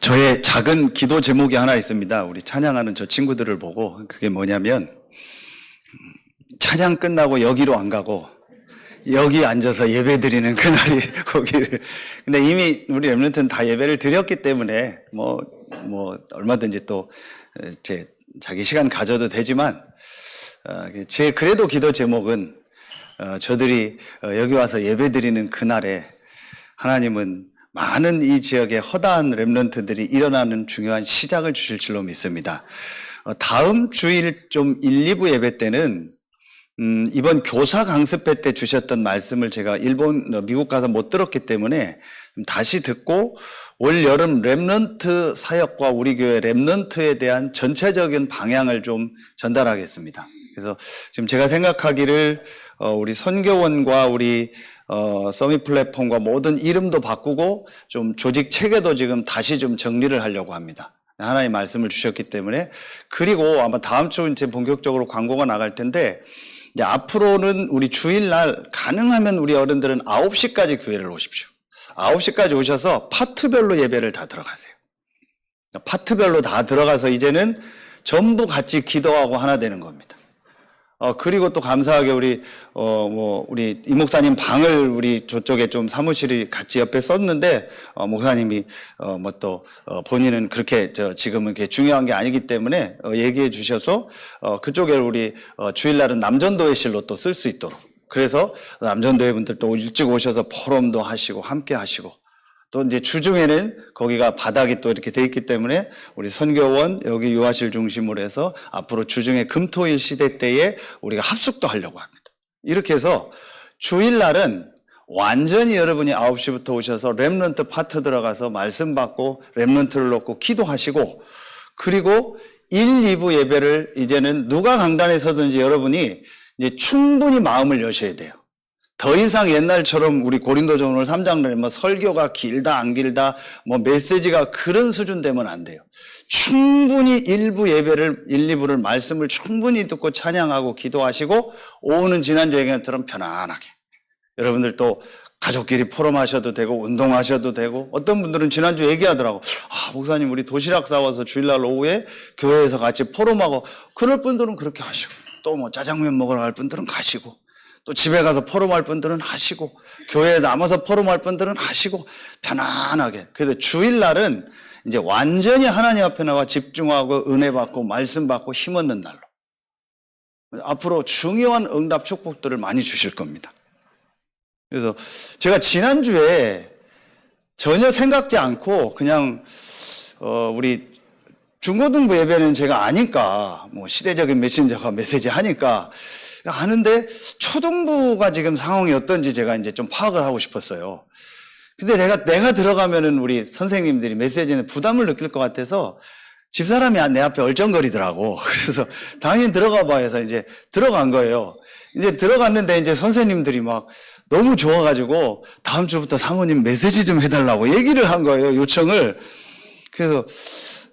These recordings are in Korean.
저의 작은 기도 제목이 하나 있습니다. 우리 찬양하는 저 친구들을 보고 그게 뭐냐면 찬양 끝나고 여기로 안 가고 여기 앉아서 예배 드리는 그날이 오기를. 근데 이미 우리 렘넌트는 다 예배를 드렸기 때문에 뭐 얼마든지 또 자기 시간 가져도 되지만 제 그래도 기도 제목은 저들이 여기 와서 예배 드리는 그날에 하나님은 많은 이 지역의 허다한 렘넌트들이 일어나는 중요한 시작을 주실 줄로 믿습니다. 다음 주일 좀 1, 2부 예배 때는 이번 교사 강습회 때 주셨던 말씀을 제가 미국 가서 못 들었기 때문에 다시 듣고 올 여름 렘넌트 사역과 우리 교회 렘넌트에 대한 전체적인 방향을 좀 전달하겠습니다. 그래서 지금 제가 생각하기를 우리 선교원과 우리 서밋 플랫폼과 모든 이름도 바꾸고 좀 조직 체계도 지금 다시 좀 정리를 하려고 합니다. 하나의 말씀을 주셨기 때문에. 그리고 아마 다음 주 이제 본격적으로 광고가 나갈 텐데 이제 앞으로는 우리 주일날 가능하면 우리 어른들은 9시까지 교회를 오십시오. 9시까지 오셔서 파트별로 예배를 다 들어가세요. 파트별로 다 들어가서 이제는 전부 같이 기도하고 하나 되는 겁니다. 그리고 또 감사하게 우리 이 목사님 방을 우리 저쪽에 좀 사무실이 같이 옆에 썼는데, 목사님이, 본인은 그렇게 지금은 그게 중요한 게 아니기 때문에, 얘기해 주셔서, 그쪽에 우리, 주일날은 남전도회실로 또 쓸 수 있도록. 그래서 남전도회 분들 또 일찍 오셔서 포럼도 하시고, 함께 하시고, 또 이제 주중에는 거기가 바닥이 또 이렇게 돼 있기 때문에 우리 선교원 여기 유아실 중심으로 해서 앞으로 주중에 금토일 시대 때에 우리가 합숙도 하려고 합니다. 이렇게 해서 주일날은 완전히 여러분이 9시부터 오셔서 렘넌트 파트 들어가서 말씀 받고 렘넌트를 놓고 기도하시고, 그리고 1, 2부 예배를 이제는 누가 강단에 서든지 여러분이 이제 충분히 마음을 여셔야 돼요. 더 이상 옛날처럼 우리 고린도전서 3장에 설교가 길다 안 길다 메시지가 그런 수준 되면 안 돼요. 충분히 1부 예배를 1, 2부를 말씀을 충분히 듣고 찬양하고 기도하시고, 오후는 지난주 얘기처럼 편안하게 여러분들 또 가족끼리 포럼하셔도 되고 운동하셔도 되고, 어떤 분들은 지난주 얘기하더라고. 목사님 우리 도시락 싸와서 주일날 오후에 교회에서 같이 포럼하고, 그럴 분들은 그렇게 하시고, 또 짜장면 먹으러 갈 분들은 가시고, 또 집에 가서 포럼할 분들은 하시고, 교회에 남아서 포럼할 분들은 하시고, 편안하게. 그래서 주일날은 이제 완전히 하나님 앞에 나와 집중하고 은혜 받고 말씀 받고 힘 얻는 날로 앞으로 중요한 응답 축복들을 많이 주실 겁니다. 그래서 제가 지난주에 전혀 생각지 않고 그냥 우리 중고등부 예배는 제가 아니까 시대적인 메신저가 메시지 하니까 아는데 초등부가 지금 상황이 어떤지 제가 이제 좀 파악을 하고 싶었어요. 근데 내가 들어가면은 우리 선생님들이 메시지는 부담을 느낄 것 같아서 집사람이 내 앞에 얼쩡거리더라고. 그래서 당연히 들어가 봐 해서 이제 들어간 거예요. 이제 들어갔는데 이제 선생님들이 막 너무 좋아가지고 다음 주부터 사모님 메시지 좀 해달라고 얘기를 한 거예요. 요청을. 그래서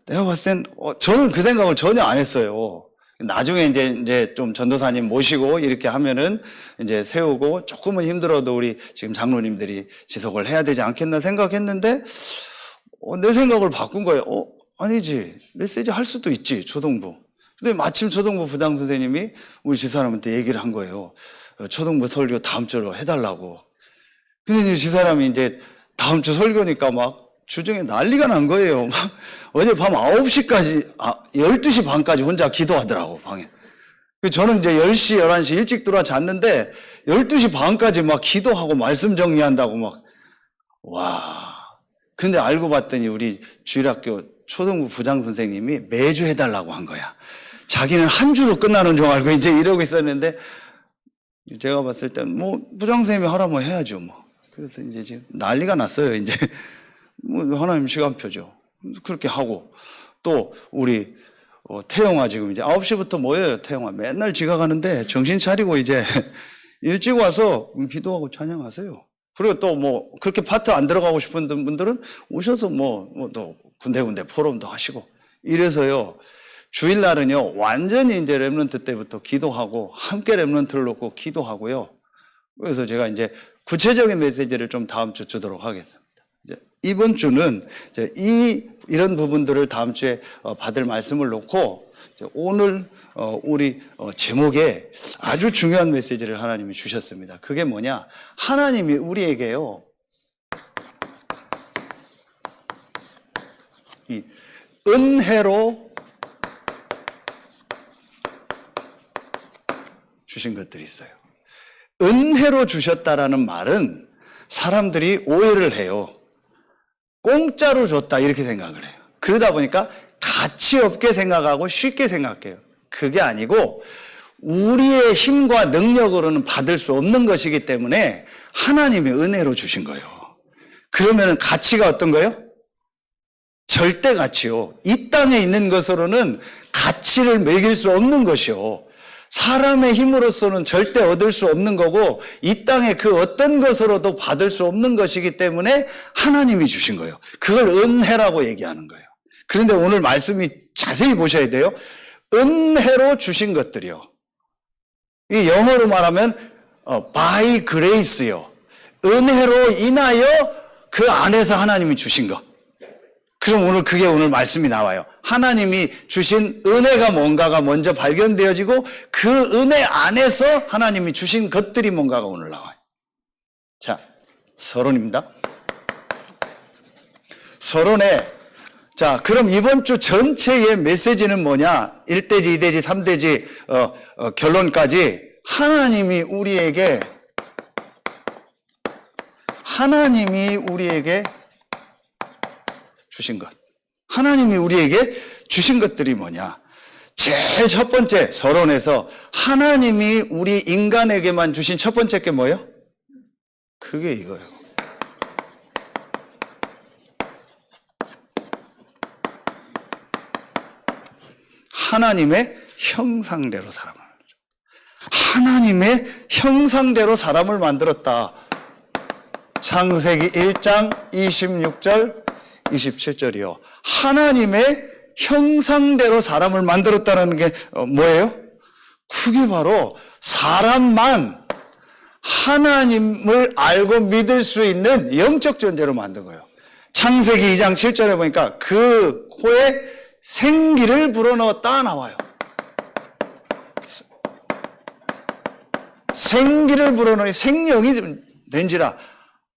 내가 봤을 땐 저는 그 생각을 전혀 안 했어요. 나중에 이제 좀 전도사님 모시고 이렇게 하면은 이제 세우고 조금은 힘들어도 우리 지금 장로님들이 지속을 해야 되지 않겠나 생각했는데, 내 생각을 바꾼 거예요. 아니지. 메시지 할 수도 있지, 초등부. 근데 마침 초등부 부장 선생님이 우리 집사람한테 얘기를 한 거예요. 초등부 설교 다음 주로 해달라고. 근데 이제 집사람이 이제 다음 주 설교니까 막 주중에 난리가 난 거예요. 막 어제 밤 9시까지, 12시 반까지 혼자 기도하더라고, 방에. 저는 이제 10시, 11시 일찍 들어와 잤는데 12시 반까지 막 기도하고 말씀 정리한다고 막, 와. 근데 알고 봤더니 우리 주일학교 초등부 부장 선생님이 매주 해달라고 한 거야. 자기는 한 주로 끝나는 줄 알고 이제 이러고 있었는데, 제가 봤을 땐 부장 선생님이 하라면 해야죠, 그래서 이제 지금 난리가 났어요, 이제. 하나님 시간표죠. 그렇게 하고, 또 우리 태영아 지금 이제 9시부터 모여요. 태영아 맨날 지각하는데 정신 차리고 이제 일찍 와서 기도하고 찬양하세요. 그리고 또 그렇게 파트 안 들어가고 싶은 분들은 오셔서 또 군데군데 포럼도 하시고, 이래서요 주일날은요 완전히 이제 렘넌트 때부터 기도하고 함께 렘넌트를 놓고 기도하고요. 그래서 제가 이제 구체적인 메시지를 좀 다음 주 주도록 하겠습니다. 이번 주는 이런 부분들을 다음 주에 받을 말씀을 놓고 오늘 우리 제목에 아주 중요한 메시지를 하나님이 주셨습니다. 그게 뭐냐? 하나님이 우리에게요, 이 은혜로 주신 것들이 있어요. 은혜로 주셨다라는 말은 사람들이 오해를 해요. 공짜로 줬다 이렇게 생각을 해요. 그러다 보니까 가치 없게 생각하고 쉽게 생각해요. 그게 아니고 우리의 힘과 능력으로는 받을 수 없는 것이기 때문에 하나님의 은혜로 주신 거예요. 그러면 가치가 어떤 거예요? 절대 가치요. 이 땅에 있는 것으로는 가치를 매길 수 없는 것이요. 사람의 힘으로서는 절대 얻을 수 없는 거고 이 땅에 그 어떤 것으로도 받을 수 없는 것이기 때문에 하나님이 주신 거예요. 그걸 은혜라고 얘기하는 거예요. 그런데 오늘 말씀이 자세히 보셔야 돼요. 은혜로 주신 것들이요. 이 영어로 말하면 by grace요. 은혜로 인하여 그 안에서 하나님이 주신 것. 그럼 그게 오늘 말씀이 나와요. 하나님이 주신 은혜가 뭔가가 먼저 발견되어지고 그 은혜 안에서 하나님이 주신 것들이 뭔가가 오늘 나와요. 자, 서론입니다. 서론에 자, 그럼 이번 주 전체의 메시지는 뭐냐? 1대지, 2대지, 3대지 결론까지 하나님이 우리에게 주신 것. 하나님이 우리에게 주신 것들이 뭐냐? 제일 첫 번째 서론에서 하나님이 우리 인간에게만 주신 첫 번째 게 뭐예요? 그게 이거예요. 하나님의 형상대로 사람을 하나님의 형상대로 사람을 만들었다. 창세기 1장 26절 27절이요. 하나님의 형상대로 사람을 만들었다는 게 뭐예요? 그게 바로 사람만 하나님을 알고 믿을 수 있는 영적 존재로 만든 거예요. 창세기 2장 7절에 보니까 그 코에 생기를 불어넣었다 나와요. 생기를 불어넣으니 생명이 된지라.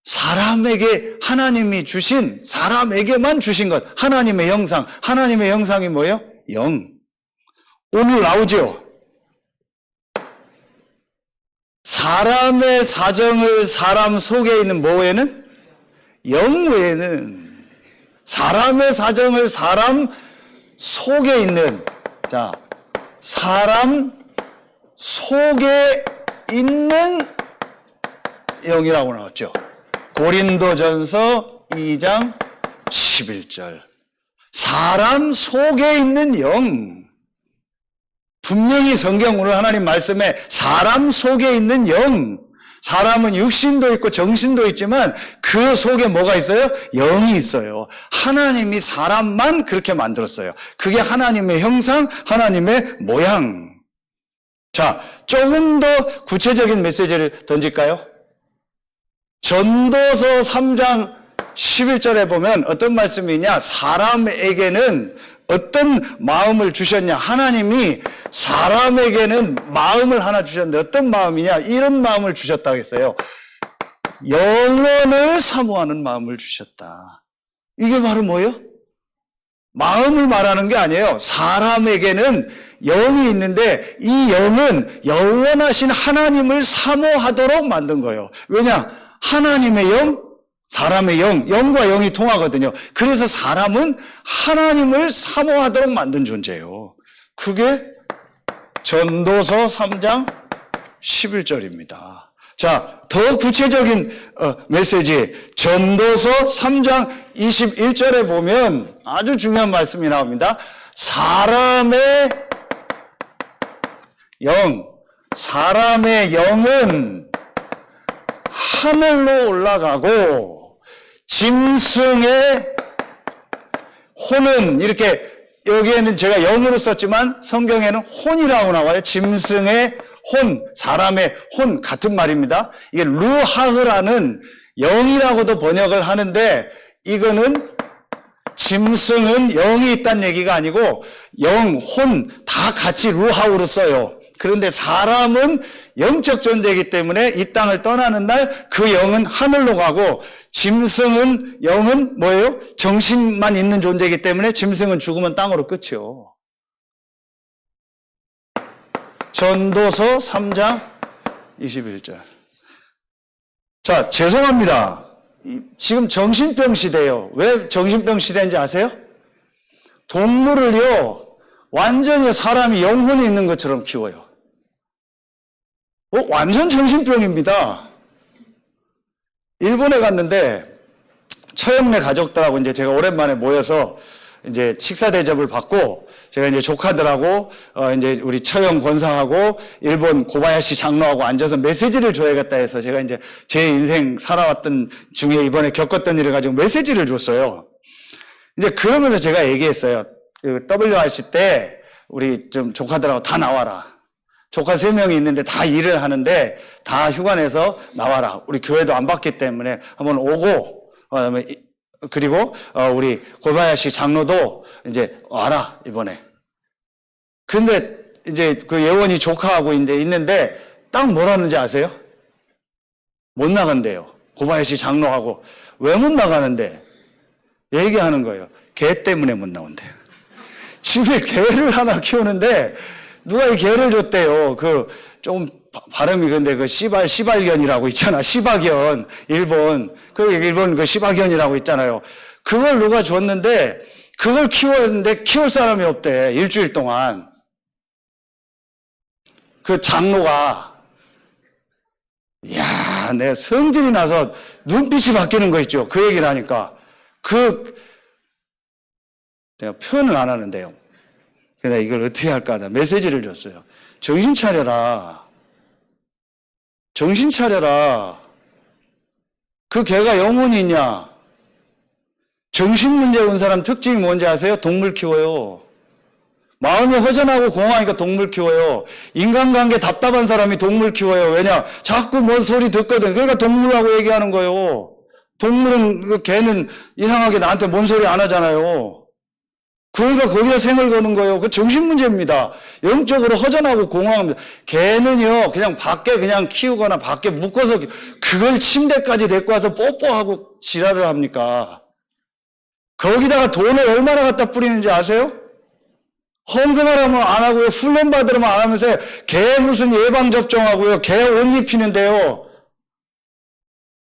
사람에게 하나님이 주신, 사람에게만 주신 것. 하나님의 형상. 하나님의 형상이 뭐예요? 영. 오늘 나오죠? 사람의 사정을 사람 속에 있는 뭐 외에는? 영 외에는. 사람의 사정을 사람 속에 있는, 자, 사람 속에 있는 영이라고 나왔죠. 고린도전서 2장 11절. 사람 속에 있는 영. 분명히 성경 오늘 하나님 말씀에 사람 속에 있는 영. 사람은 육신도 있고 정신도 있지만 그 속에 뭐가 있어요? 영이 있어요. 하나님이 사람만 그렇게 만들었어요. 그게 하나님의 형상, 하나님의 모양. 자, 조금 더 구체적인 메시지를 던질까요? 전도서 3장 11절에 보면 어떤 말씀이냐? 사람에게는 어떤 마음을 주셨냐? 하나님이 사람에게는 마음을 하나 주셨는데 어떤 마음이냐? 이런 마음을 주셨다고 했어요. 영혼을 사모하는 마음을 주셨다. 이게 바로 뭐예요? 마음을 말하는 게 아니에요. 사람에게는 영이 있는데 이 영은 영원하신 하나님을 사모하도록 만든 거예요. 왜냐? 하나님의 영, 사람의 영, 영과 영이 통하거든요. 그래서 사람은 하나님을 사모하도록 만든 존재예요. 그게 전도서 3장 11절입니다. 자, 더 구체적인 메시지, 전도서 3장 21절에 보면 아주 중요한 말씀이 나옵니다. 사람의 영은 하늘로 올라가고 짐승의 혼은, 이렇게 여기에는 제가 영으로 썼지만 성경에는 혼이라고 나와요. 짐승의 혼, 사람의 혼 같은 말입니다. 이게 루하흐라는 영이라고도 번역을 하는데 이거는 짐승은 영이 있다는 얘기가 아니고 영, 혼 다 같이 루하우로 써요. 그런데 사람은 영적 존재이기 때문에 이 땅을 떠나는 날 그 영은 하늘로 가고 짐승은 영은 뭐예요? 정신만 있는 존재이기 때문에 짐승은 죽으면 땅으로 끝이요. 전도서 3장 21절. 자, 죄송합니다. 지금 정신병 시대예요. 왜 정신병 시대인지 아세요? 동물을요, 완전히 사람이 영혼이 있는 것처럼 키워요. 완전 정신병입니다. 일본에 갔는데 처형네 가족들하고 이제 제가 오랜만에 모여서 이제 식사 대접을 받고 제가 이제 조카들하고 이제 우리 처형 권사하고 일본 고바야시 장로하고 앉아서 메시지를 줘야겠다 해서 제가 이제 제 인생 살아왔던 중에 이번에 겪었던 일을 가지고 메시지를 줬어요. 이제 그러면서 제가 얘기했어요. 그 WRC 때 우리 좀 조카들하고 다 나와라. 조카 3명이 있는데 다 일을 하는데 다 휴가 내서 나와라. 우리 교회도 안 받기 때문에 한번 오고, 그다음에 그리고 우리 고바야시 장로도 이제 와라 이번에. 근데 이제 그 예원이 조카하고 이제 있는데 딱 뭐라는지 아세요? 못 나간대요. 고바야시 장로하고. 왜 못 나가는데? 얘기하는 거예요. 개 때문에 못 나온대요. 집에 개를 하나 키우는데 누가 이 개를 줬대요. 그 좀 발음이 근데 그 시발견이라고 있잖아. 시바견. 일본 그 시바견이라고 있잖아요. 그걸 누가 줬는데 그걸 키웠는데 키울 사람이 없대. 일주일 동안. 그 장로가 이야, 내 성질이 나서 눈빛이 바뀌는 거 있죠. 그 얘기를 하니까. 내가 표현을 안 하는데요. 그래서 이걸 어떻게 할까 하다 메시지를 줬어요. 정신 차려라. 정신 차려라. 그 개가 영혼이 있냐? 정신 문제 온 사람 특징이 뭔지 아세요? 동물 키워요. 마음이 허전하고 공허하니까 동물 키워요. 인간관계 답답한 사람이 동물 키워요. 왜냐? 자꾸 뭔 소리 듣거든. 그러니까 동물하고 얘기하는 거예요. 동물은, 그 개는 이상하게 나한테 뭔 소리 안 하잖아요. 그러니까 거기다 생을 거는 거예요. 그 정신 문제입니다. 영적으로 허전하고 공허합니다. 개는요, 그냥 밖에 그냥 키우거나 밖에 묶어서 그걸 침대까지 데리고 와서 뽀뽀하고 지랄을 합니까? 거기다가 돈을 얼마나 갖다 뿌리는지 아세요? 헌금하라면 안 하고요. 훈련 받으라면 안 하면서 개 무슨 예방접종하고요. 개 옷 입히는데요.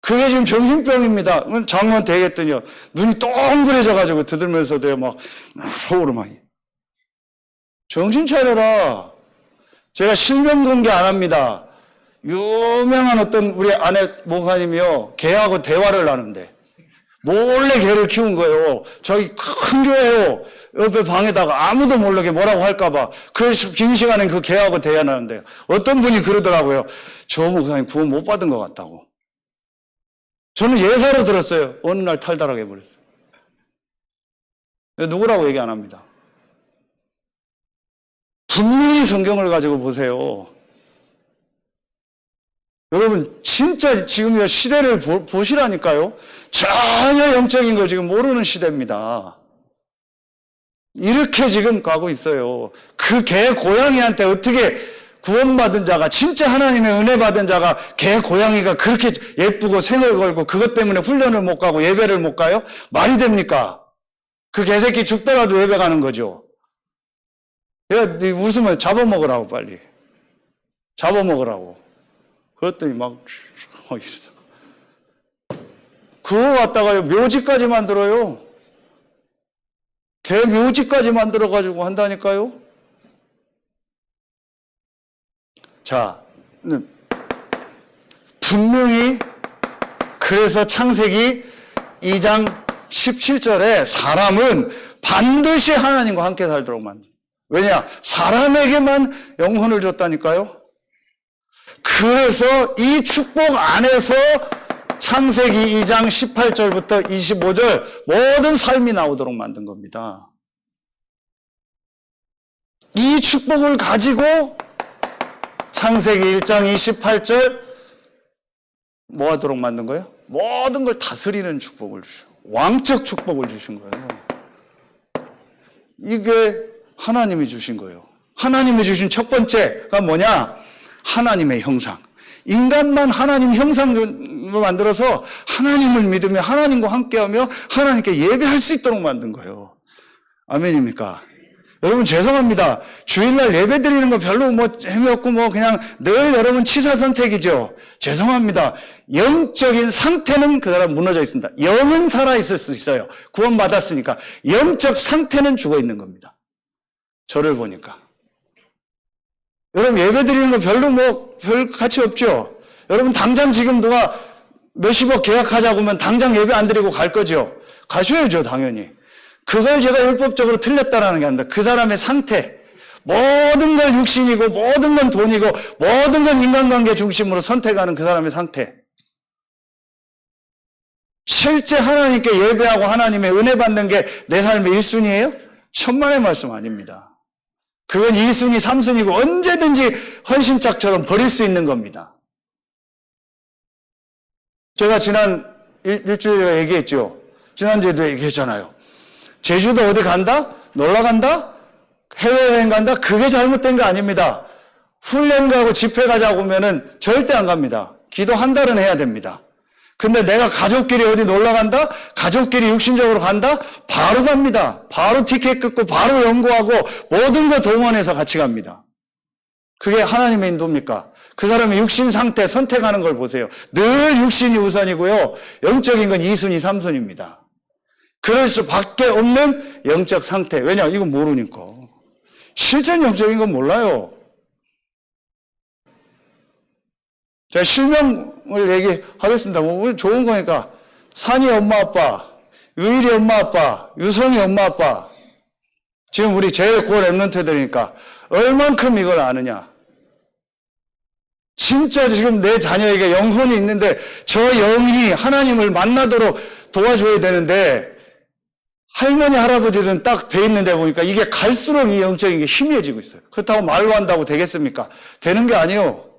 그게 지금 정신병입니다. 장로한테 얘기했더니요. 눈이 동그래져가지고 들으면서도요. 막 속으로 막. 정신 차려라. 제가 실명 공개 안 합니다. 유명한 어떤 우리 아내 목사님이요. 개하고 대화를 나누는데 몰래 개를 키운 거예요. 저기 큰 교회요. 옆에 방에다가 아무도 모르게 뭐라고 할까봐 그 긴 시간엔 그 개하고 대화 나누는데 어떤 분이 그러더라고요. 저 목사님 구원 못 받은 것 같다고. 저는 예사로 들었어요. 어느 날 탈달하게 해버렸어요. 누구라고 얘기 안 합니다. 분명히 성경을 가지고 보세요. 여러분 진짜 지금 시대를 보시라니까요. 전혀 영적인 걸 지금 모르는 시대입니다. 이렇게 지금 가고 있어요. 그 개 고양이한테 어떻게 구원받은 자가, 진짜 하나님의 은혜 받은 자가 개 고양이가 그렇게 예쁘고 생을 걸고 그것 때문에 훈련을 못 가고 예배를 못 가요? 말이 됩니까? 그 개새끼 죽더라도 예배 가는 거죠. 웃으면 잡아먹으라고 빨리. 잡아먹으라고. 그랬더니 막 있어. 그거 갖다가요 묘지까지 만들어요. 개 묘지까지 만들어가지고 한다니까요. 자, 분명히 그래서 창세기 2장 17절에 사람은 반드시 하나님과 함께 살도록 만든. 왜냐? 사람에게만 영혼을 줬다니까요. 그래서 이 축복 안에서 창세기 2장 18절부터 25절 모든 삶이 나오도록 만든 겁니다. 이 축복을 가지고 창세기 1장 28절 뭐 하도록 만든 거예요? 모든 걸 다스리는 축복을 주셔. 왕적 축복을 주신 거예요. 이게 하나님이 주신 거예요. 하나님이 주신 첫 번째가 뭐냐? 하나님의 형상. 인간만 하나님 형상을 만들어서 하나님을 믿으며 하나님과 함께하며 하나님께 예배할 수 있도록 만든 거예요. 아멘입니까? 여러분 죄송합니다. 주일날 예배 드리는 거 별로 재미없고 그냥 늘 여러분 취사 선택이죠. 죄송합니다. 영적인 상태는 그 사람 무너져 있습니다. 영은 살아있을 수 있어요. 구원받았으니까. 영적 상태는 죽어 있는 겁니다. 저를 보니까. 여러분 예배 드리는 거 별로 별 가치 없죠? 여러분 당장 지금 누가 몇십억 계약하자고 하면 당장 예배 안 드리고 갈 거죠? 가셔야죠, 당연히. 그걸 제가 율법적으로 틀렸다라는 게 아닙니다. 그 사람의 상태. 모든 걸 육신이고 모든 건 돈이고 모든 건 인간관계 중심으로 선택하는 그 사람의 상태. 실제 하나님께 예배하고 하나님의 은혜 받는 게 내 삶의 1순위예요? 천만의 말씀 아닙니다. 그건 2순위, 3순위고 언제든지 헌신짝처럼 버릴 수 있는 겁니다. 제가 지난 일주일에 얘기했죠. 지난주에도 얘기했잖아요. 제주도 어디 간다? 놀러 간다? 해외여행 간다? 그게 잘못된 거 아닙니다. 훈련 가고 집회 가자고 하면은 절대 안 갑니다. 기도 한 달은 해야 됩니다. 근데 내가 가족끼리 어디 놀러 간다? 가족끼리 육신적으로 간다? 바로 갑니다. 바로 티켓 끊고 바로 연구하고 모든 거 동원해서 같이 갑니다. 그게 하나님의 인도입니까? 그 사람의 육신 상태 선택하는 걸 보세요. 늘 육신이 우선이고요. 영적인 건 2순위, 3순위입니다. 그럴 수밖에 없는 영적 상태. 왜냐? 이건 모르니까. 실제 영적인 건 몰라요. 제가 실명을 얘기하겠습니다. 좋은 거니까. 산이 엄마 아빠, 유일이 엄마 아빠, 유성이 엄마 아빠. 지금 우리 제일 고 랩런트들이니까 얼만큼 이걸 아느냐. 진짜 지금 내 자녀에게 영혼이 있는데 저 영이 하나님을 만나도록 도와줘야 되는데 할머니, 할아버지들은 딱 돼 있는데 보니까 이게 갈수록 이 영적인 게 희미해지고 있어요. 그렇다고 말로 한다고 되겠습니까? 되는 게 아니에요.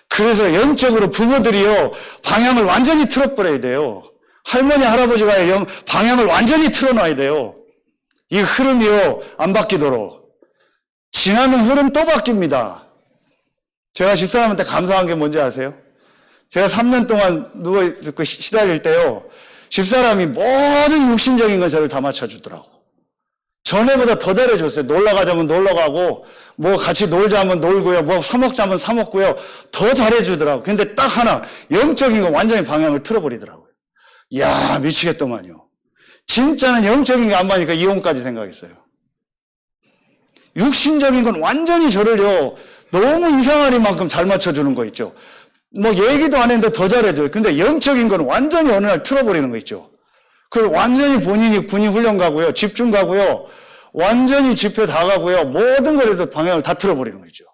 그래서 영적으로 부모들이요, 방향을 완전히 틀어버려야 돼요. 할머니, 할아버지가 방향을 완전히 틀어놔야 돼요. 이 흐름이요, 안 바뀌도록. 지나면 흐름 또 바뀝니다. 제가 집사람한테 감사한 게 뭔지 아세요? 제가 3년 동안 누워 시달릴 때요, 집사람이 모든 육신적인 건 저를 다 맞춰주더라고. 전에보다 더 잘해줬어요. 놀러 가자면 놀러 가고, 같이 놀자면 놀고요, 사먹자면 사먹고요. 더 잘해주더라고. 근데 딱 하나, 영적인 건 완전히 방향을 틀어버리더라고요. 이야, 미치겠더만요. 진짜는 영적인 게 안 맞으니까 이혼까지 생각했어요. 육신적인 건 완전히 저를요, 너무 이상하리만큼 잘 맞춰주는 거 있죠. 얘기도 안 했는데 더 잘해줘요. 근데 영적인 건 완전히 어느 날 틀어버리는 거 있죠. 그 완전히 본인이 군인 훈련 가고요, 집중 가고요, 완전히 집회 다 가고요, 모든 거에서 방향을 다 틀어버리는 거 있죠.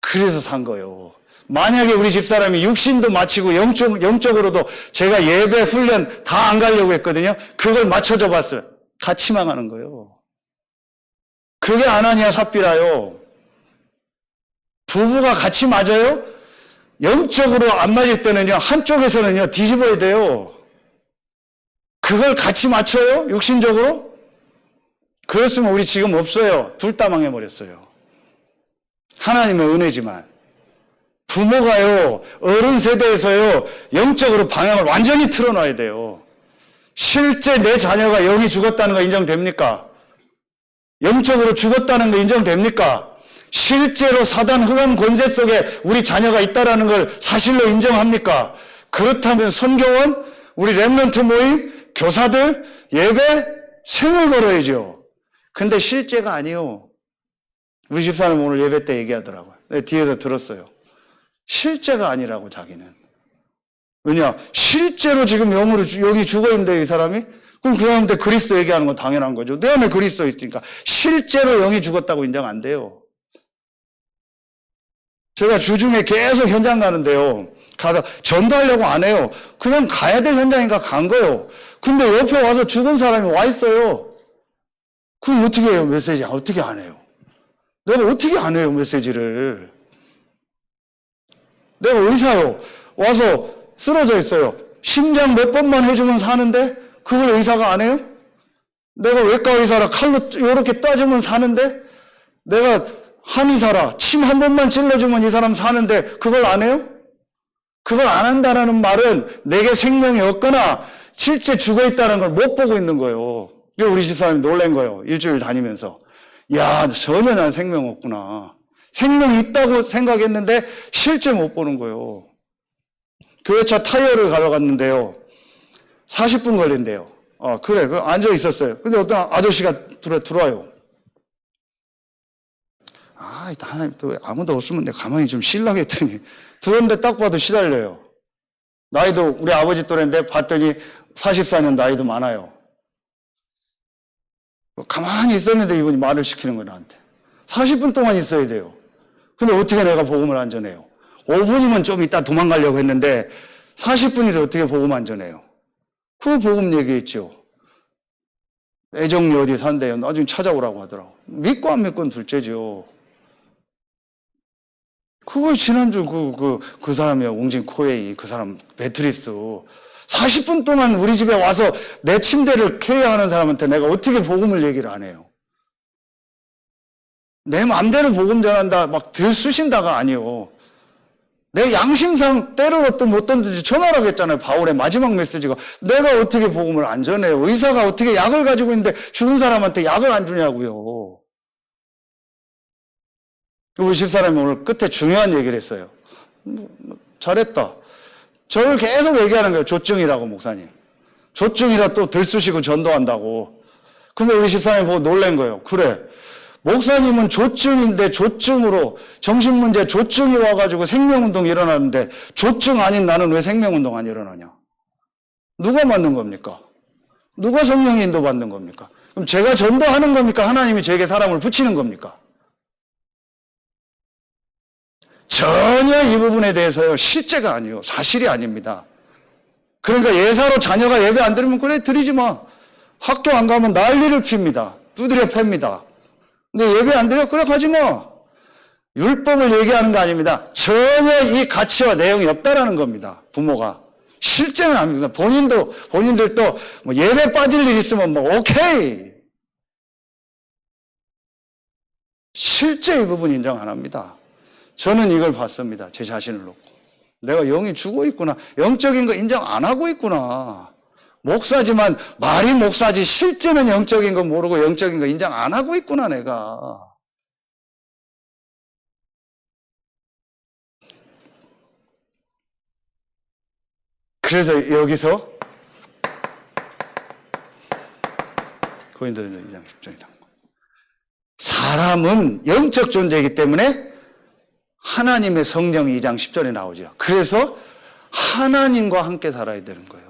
그래서 산 거예요. 만약에 우리 집사람이 육신도 마치고 영적으로도 제가 예배 훈련 다 안 가려고 했거든요. 그걸 맞춰줘 봤어요. 같이 망하는 거예요. 그게 아나니아 삽비라요. 부부가 같이 맞아요? 영적으로 안 맞을 때는요, 한쪽에서는요, 뒤집어야 돼요. 그걸 같이 맞춰요? 육신적으로? 그랬으면 우리 지금 없어요. 둘 다 망해버렸어요. 하나님의 은혜지만. 부모가요, 어른 세대에서요, 영적으로 방향을 완전히 틀어놔야 돼요. 실제 내 자녀가 영이 죽었다는 거 인정됩니까? 영적으로 죽었다는 거 인정됩니까? 실제로 사단 흑암 권세 속에 우리 자녀가 있다는 걸 사실로 인정합니까? 그렇다면 선교원, 우리 랩런트 모임, 교사들, 예배, 생을 걸어야죠. 근데 실제가 아니요. 우리 집사람 오늘 예배 때 얘기하더라고요. 뒤에서 들었어요. 실제가 아니라고 자기는. 왜냐? 실제로 지금 영이 죽어있는데 이 사람이? 그럼 그 사람한테 그리스도 얘기하는 건 당연한 거죠. 내 안에 그리스도 있으니까. 실제로 영이 죽었다고 인정 안 돼요. 제가 주중에 계속 현장 가는데요. 가서 전도하려고 안 해요. 그냥 가야 될 현장이니까 간 거예요. 근데 옆에 와서 죽은 사람이 와 있어요. 그럼 어떻게 해요, 메시지? 어떻게 안 해요? 내가 어떻게 안 해요, 메시지를? 내가 의사요. 와서 쓰러져 있어요. 심장 몇 번만 해주면 사는데 그걸 의사가 안 해요? 내가 외과 의사라 칼로 이렇게 따주면 사는데, 내가 한의사라 침 한 번만 찔러주면 이 사람 사는데 그걸 안 해요? 그걸 안 한다는 말은 내게 생명이 없거나 실제 죽어 있다는 걸 못 보고 있는 거예요. 우리 집사람이 놀란 거예요. 일주일 다니면서. 야, 전혀 난 생명 없구나. 생명 있다고 생각했는데 실제 못 보는 거예요. 교회차 타이어를 갈아갔는데요. 40분 걸린대요. 그래. 앉아 있었어요. 근데 어떤 아저씨가 들어와요. 하나님 또 아무도 없으면 내가 가만히 좀 쉬려고 했더니 들어오는데 딱 봐도 시달려요. 나이도 우리 아버지 또래인데 봤더니 44년 나이도 많아요. 가만히 있었는데 이분이 말을 시키는 거예요, 나한테. 40분 동안 있어야 돼요. 근데 어떻게 내가 복음을 안 전해요? 5분이면 좀 이따 도망가려고 했는데 40분이래 어떻게 복음 안 전해요? 그 복음 얘기했죠. 애정리 어디 산대요. 나중에 찾아오라고 하더라고. 믿고 안 믿고는 둘째죠. 그걸 지난주 그 사람이요. 웅진 코에이 그 사람 베트리스. 40분 동안 우리 집에 와서 내 침대를 케어하는 사람한테 내가 어떻게 복음을 얘기를 안 해요? 내 마음대로 복음 전한다, 막 들쑤신다가 아니요. 내 양심상 때를 얻든 못 얻든지 전하라고 했잖아요. 바울의 마지막 메시지가. 내가 어떻게 복음을 안 전해요? 의사가 어떻게 약을 가지고 있는데 죽은 사람한테 약을 안 주냐고요. 우리 집사람이 오늘 끝에 중요한 얘기를 했어요. 잘했다. 저를 계속 얘기하는 거예요. 조증이라고, 목사님. 조증이라 또 들쑤시고 전도한다고. 근데 우리 집사람이 보고 놀란 거예요. 그래. 목사님은 조증인데 조증으로 정신문제 조증이 와가지고 생명운동이 일어나는데 조증 아닌 나는 왜 생명운동 안 일어나냐? 누가 만든 겁니까? 누가 성령의 인도 받는 겁니까? 그럼 제가 전도하는 겁니까? 하나님이 제게 사람을 붙이는 겁니까? 전혀 이 부분에 대해서요, 실제가 아니에요. 사실이 아닙니다. 그러니까 예사로 자녀가 예배 안 드리면 그래 드리지 마. 학교 안 가면 난리를 핍니다. 두드려 팹니다. 근데 예배 안 드려? 그래 가지 마. 율법을 얘기하는 거 아닙니다. 전혀 이 가치와 내용이 없다라는 겁니다. 부모가. 실제는 아닙니다. 본인들도 뭐 예배 빠질 일 있으면 뭐 오케이. 실제 이 부분 인정 안 합니다. 저는 이걸 봤습니다. 제 자신을 놓고. 내가 영이 죽어 있구나. 영적인 거 인정 안 하고 있구나. 목사지만 말이 목사지 실제는 영적인 거 모르고 영적인 거 인정 안 하고 있구나 내가. 그래서 여기서 고린도전서 2장 10절이라는 거. 사람은 영적 존재이기 때문에 하나님의 성령 2장 10절에 나오죠. 그래서 하나님과 함께 살아야 되는 거예요.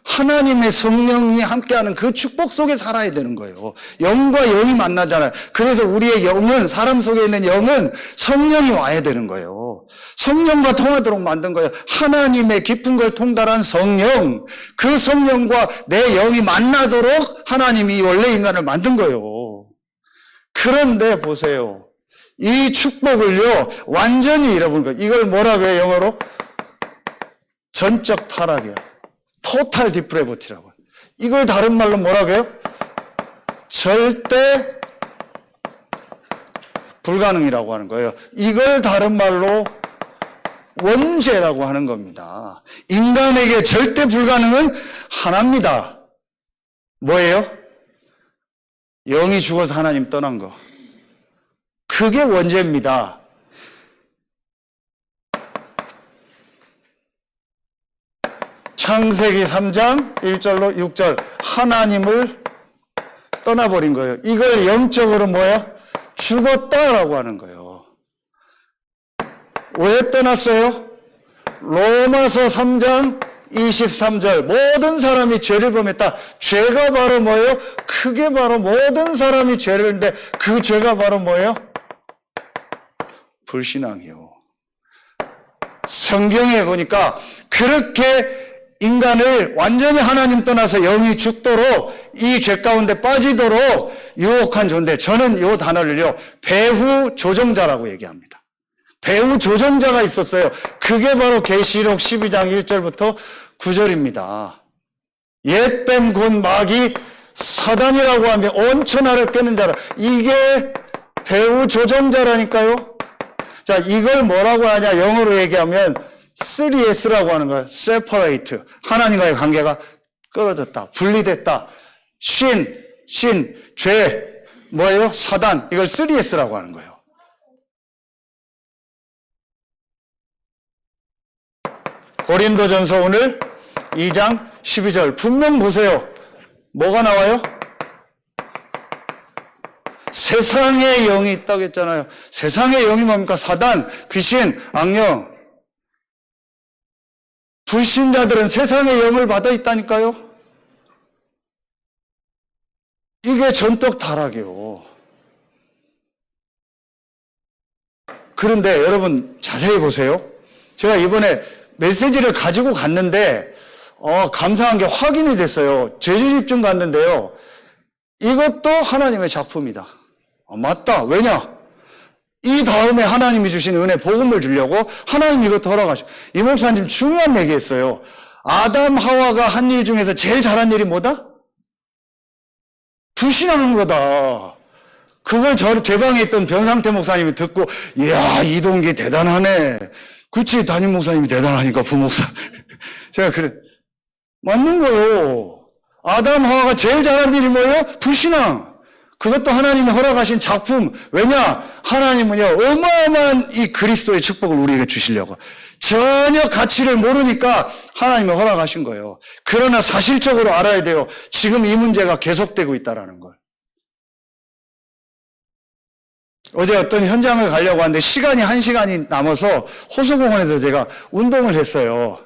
하나님의 성령이 함께하는 그 축복 속에 살아야 되는 거예요. 영과 영이 만나잖아요. 그래서 우리의 영은, 사람 속에 있는 영은 성령이 와야 되는 거예요. 성령과 통하도록 만든 거예요. 하나님의 깊은 걸 통달한 성령, 그 성령과 내 영이 만나도록 하나님이 원래 인간을 만든 거예요. 그런데 보세요. 이 축복을요, 완전히 잃어버린 거예요. 이걸 뭐라고 해요, 영어로? 전적 타락이야. 토탈 디프레버티라고. 이걸 다른 말로 뭐라고 해요? 절대 불가능이라고 하는 거예요. 이걸 다른 말로 원죄라고 하는 겁니다. 인간에게 절대 불가능은 하나입니다. 뭐예요? 영이 죽어서 하나님 떠난 거. 그게 원죄입니다. 창세기 3장 1절로 6절 하나님을 떠나버린 거예요. 이걸 영적으로 뭐야? 죽었다라고 하는 거예요. 왜 떠났어요? 로마서 3장 23절 모든 사람이 죄를 범했다. 죄가 바로 뭐예요? 그게 바로 모든 사람이 죄를 했는데 그 죄가 바로 뭐예요? 불신앙이요. 성경에 보니까 그렇게 인간을 완전히 하나님 떠나서 영이 죽도록 이 죄 가운데 빠지도록 유혹한 존재. 저는 이 단어를요, 배후 조종자라고 얘기합니다. 배우 조종자가 있었어요. 그게 바로 계시록 12장 1절부터 9절입니다. 옛뱀 곧 마귀 사단이라고 하며 온 천하를 꿰는 자라. 이게 배우 조종자라니까요. 자, 이걸 뭐라고 하냐? 영어로 얘기하면 3S라고 하는 거예요. separate. 하나님과의 관계가 끊어졌다. 분리됐다. 신, 죄, 뭐예요? 사단. 이걸 3S라고 하는 거예요. 고린도전서 오늘 2장 12절. 분명 보세요. 뭐가 나와요? 세상의 영이 있다고 했잖아요. 세상의 영이 뭡니까? 사단, 귀신, 악령. 불신자들은 세상의 영을 받아 있다니까요. 이게 전적 타락이요. 그런데 여러분 자세히 보세요. 제가 이번에 메시지를 가지고 갔는데 감사한 게 확인이 됐어요. 제주집중 갔는데요. 이것도 하나님의 작품이다. 맞다. 왜냐? 이 다음에 하나님이 주신 은혜, 복음을 주려고 하나님 이것도 허락하셔. 이 목사님 중요한 얘기했어요. 아담, 하와가 한 일 중에서 제일 잘한 일이 뭐다? 불신하는 거다. 그걸 제 방에 있던 변상태 목사님이 듣고, 이야, 이동기 대단하네. 그치, 담임 목사님이 대단하니까, 부목사. 제가 그래. 맞는 거요. 아담, 하와가 제일 잘한 일이 뭐예요? 불신앙. 그것도 하나님이 허락하신 작품. 왜냐? 하나님은요, 어마어마한 이 그리스도의 축복을 우리에게 주시려고. 전혀 가치를 모르니까 하나님이 허락하신 거예요. 그러나 사실적으로 알아야 돼요. 지금 이 문제가 계속되고 있다는 걸. 어제 어떤 현장을 가려고 하는데 시간이 1시간이 남아서 호수공원에서 제가 운동을 했어요.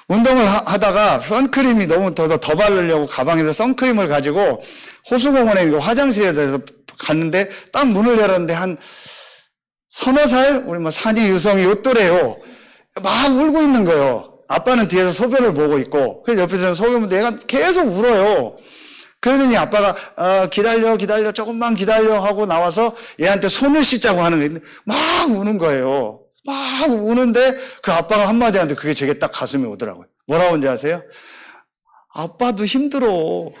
운동을 하다가 선크림이 너무 더 바르려고 가방에서 선크림을 가지고 호수공원에 화장실에 대해서 갔는데 딱 문을 열었는데 한 서너 살 우리 산이 유성이 요또래요. 막 울고 있는 거예요. 아빠는 뒤에서 소변을 보고 있고 그래서 옆에서 소변 보는데 얘가 계속 울어요. 그러더니 아빠가 기다려 조금만 기다려 하고 나와서 얘한테 손을 씻자고 하는 거예요. 막 우는 거예요. 막 우는데 그 아빠가 한마디 하는데 그게 제게 딱 가슴에 오더라고요. 뭐라고 하는지 아세요? 아빠도 힘들어.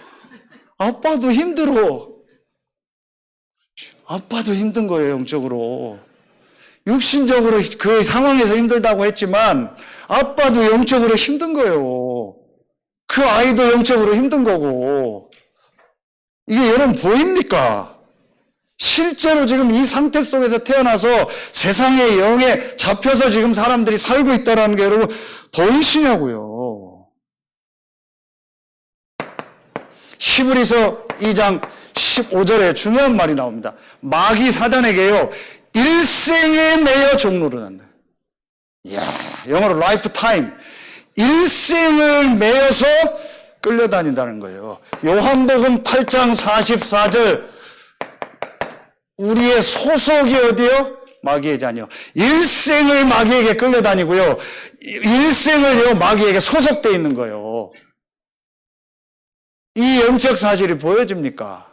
아빠도 힘들어. 아빠도 힘든 거예요, 영적으로. 육신적으로 그 상황에서 힘들다고 했지만 아빠도 영적으로 힘든 거예요. 그 아이도 영적으로 힘든 거고. 이게 여러분 보입니까? 실제로 지금 이 상태 속에서 태어나서 세상의 영에 잡혀서 지금 사람들이 살고 있다는 게 여러분 보이시냐고요. 히브리서 2장 15절에 중요한 말이 나옵니다. 마귀 사단에게요, 일생에 매여 종로를 한다. 이야, 영어로 라이프타임. 일생을 매여서 끌려다닌다는 거예요. 요한복음 8장 44절. 우리의 소속이 어디요? 마귀의 자녀. 일생을 마귀에게 끌려다니고요. 일생을요, 마귀에게 소속되어 있는 거예요. 이 영적 사실이 보여집니까?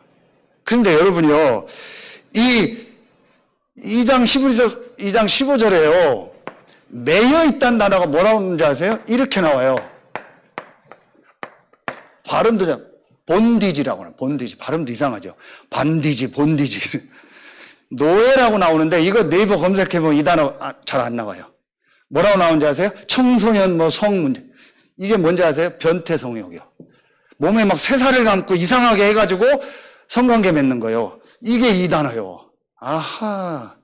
그런데 여러분요, 이 2장 15절에요. 매여 있다는 단어가 뭐라고 하는지 아세요? 이렇게 나와요. 발음도 본디지라고 하나. 본디지. 발음도 이상하죠. 반디지, 본디지. 노예라고 나오는데 이거 네이버 검색해보면 이 단어 잘 안 나와요. 뭐라고 나오는지 아세요? 청소년 성 문제. 이게 뭔지 아세요? 변태 성욕이요. 몸에 막 새살을 감고 이상하게 해가지고 성관계 맺는 거예요. 이게 이 단어요. 아하.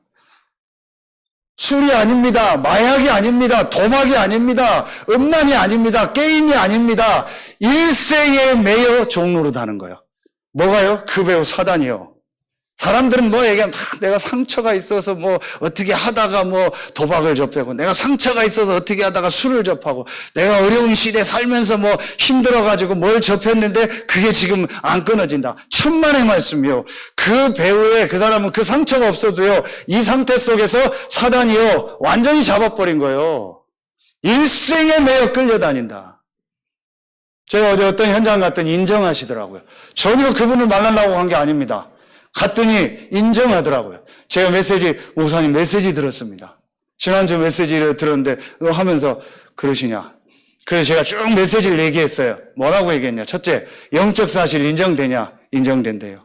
술이 아닙니다. 마약이 아닙니다. 도박이 아닙니다. 음란이 아닙니다. 게임이 아닙니다. 일생에 매여 종로로 다는 거예요. 뭐가요? 그 배우 사단이요. 사람들은 뭐 얘기하면 내가 상처가 있어서 뭐 어떻게 하다가 뭐 도박을 접하고 내가 상처가 있어서 어떻게 하다가 술을 접하고 내가 어려운 시대에 살면서 뭐 힘들어가지고 뭘 접했는데 그게 지금 안 끊어진다. 천만의 말씀이요. 그 배우에 그 사람은 그 상처가 없어도요. 이 상태 속에서 사단이요. 완전히 잡아버린 거예요. 일생에 매여 끌려다닌다. 제가 어제 어떤 현장 갔더니 인정하시더라고요. 전혀 그분을 말하려고 한 게 아닙니다. 갔더니 인정하더라고요. 제가 목사님 메시지 들었습니다. 지난주 메시지를 들었는데 하면서 그러시냐. 그래서 제가 쭉 메시지를 얘기했어요. 뭐라고 얘기했냐. 첫째, 영적 사실 인정되냐? 인정된대요.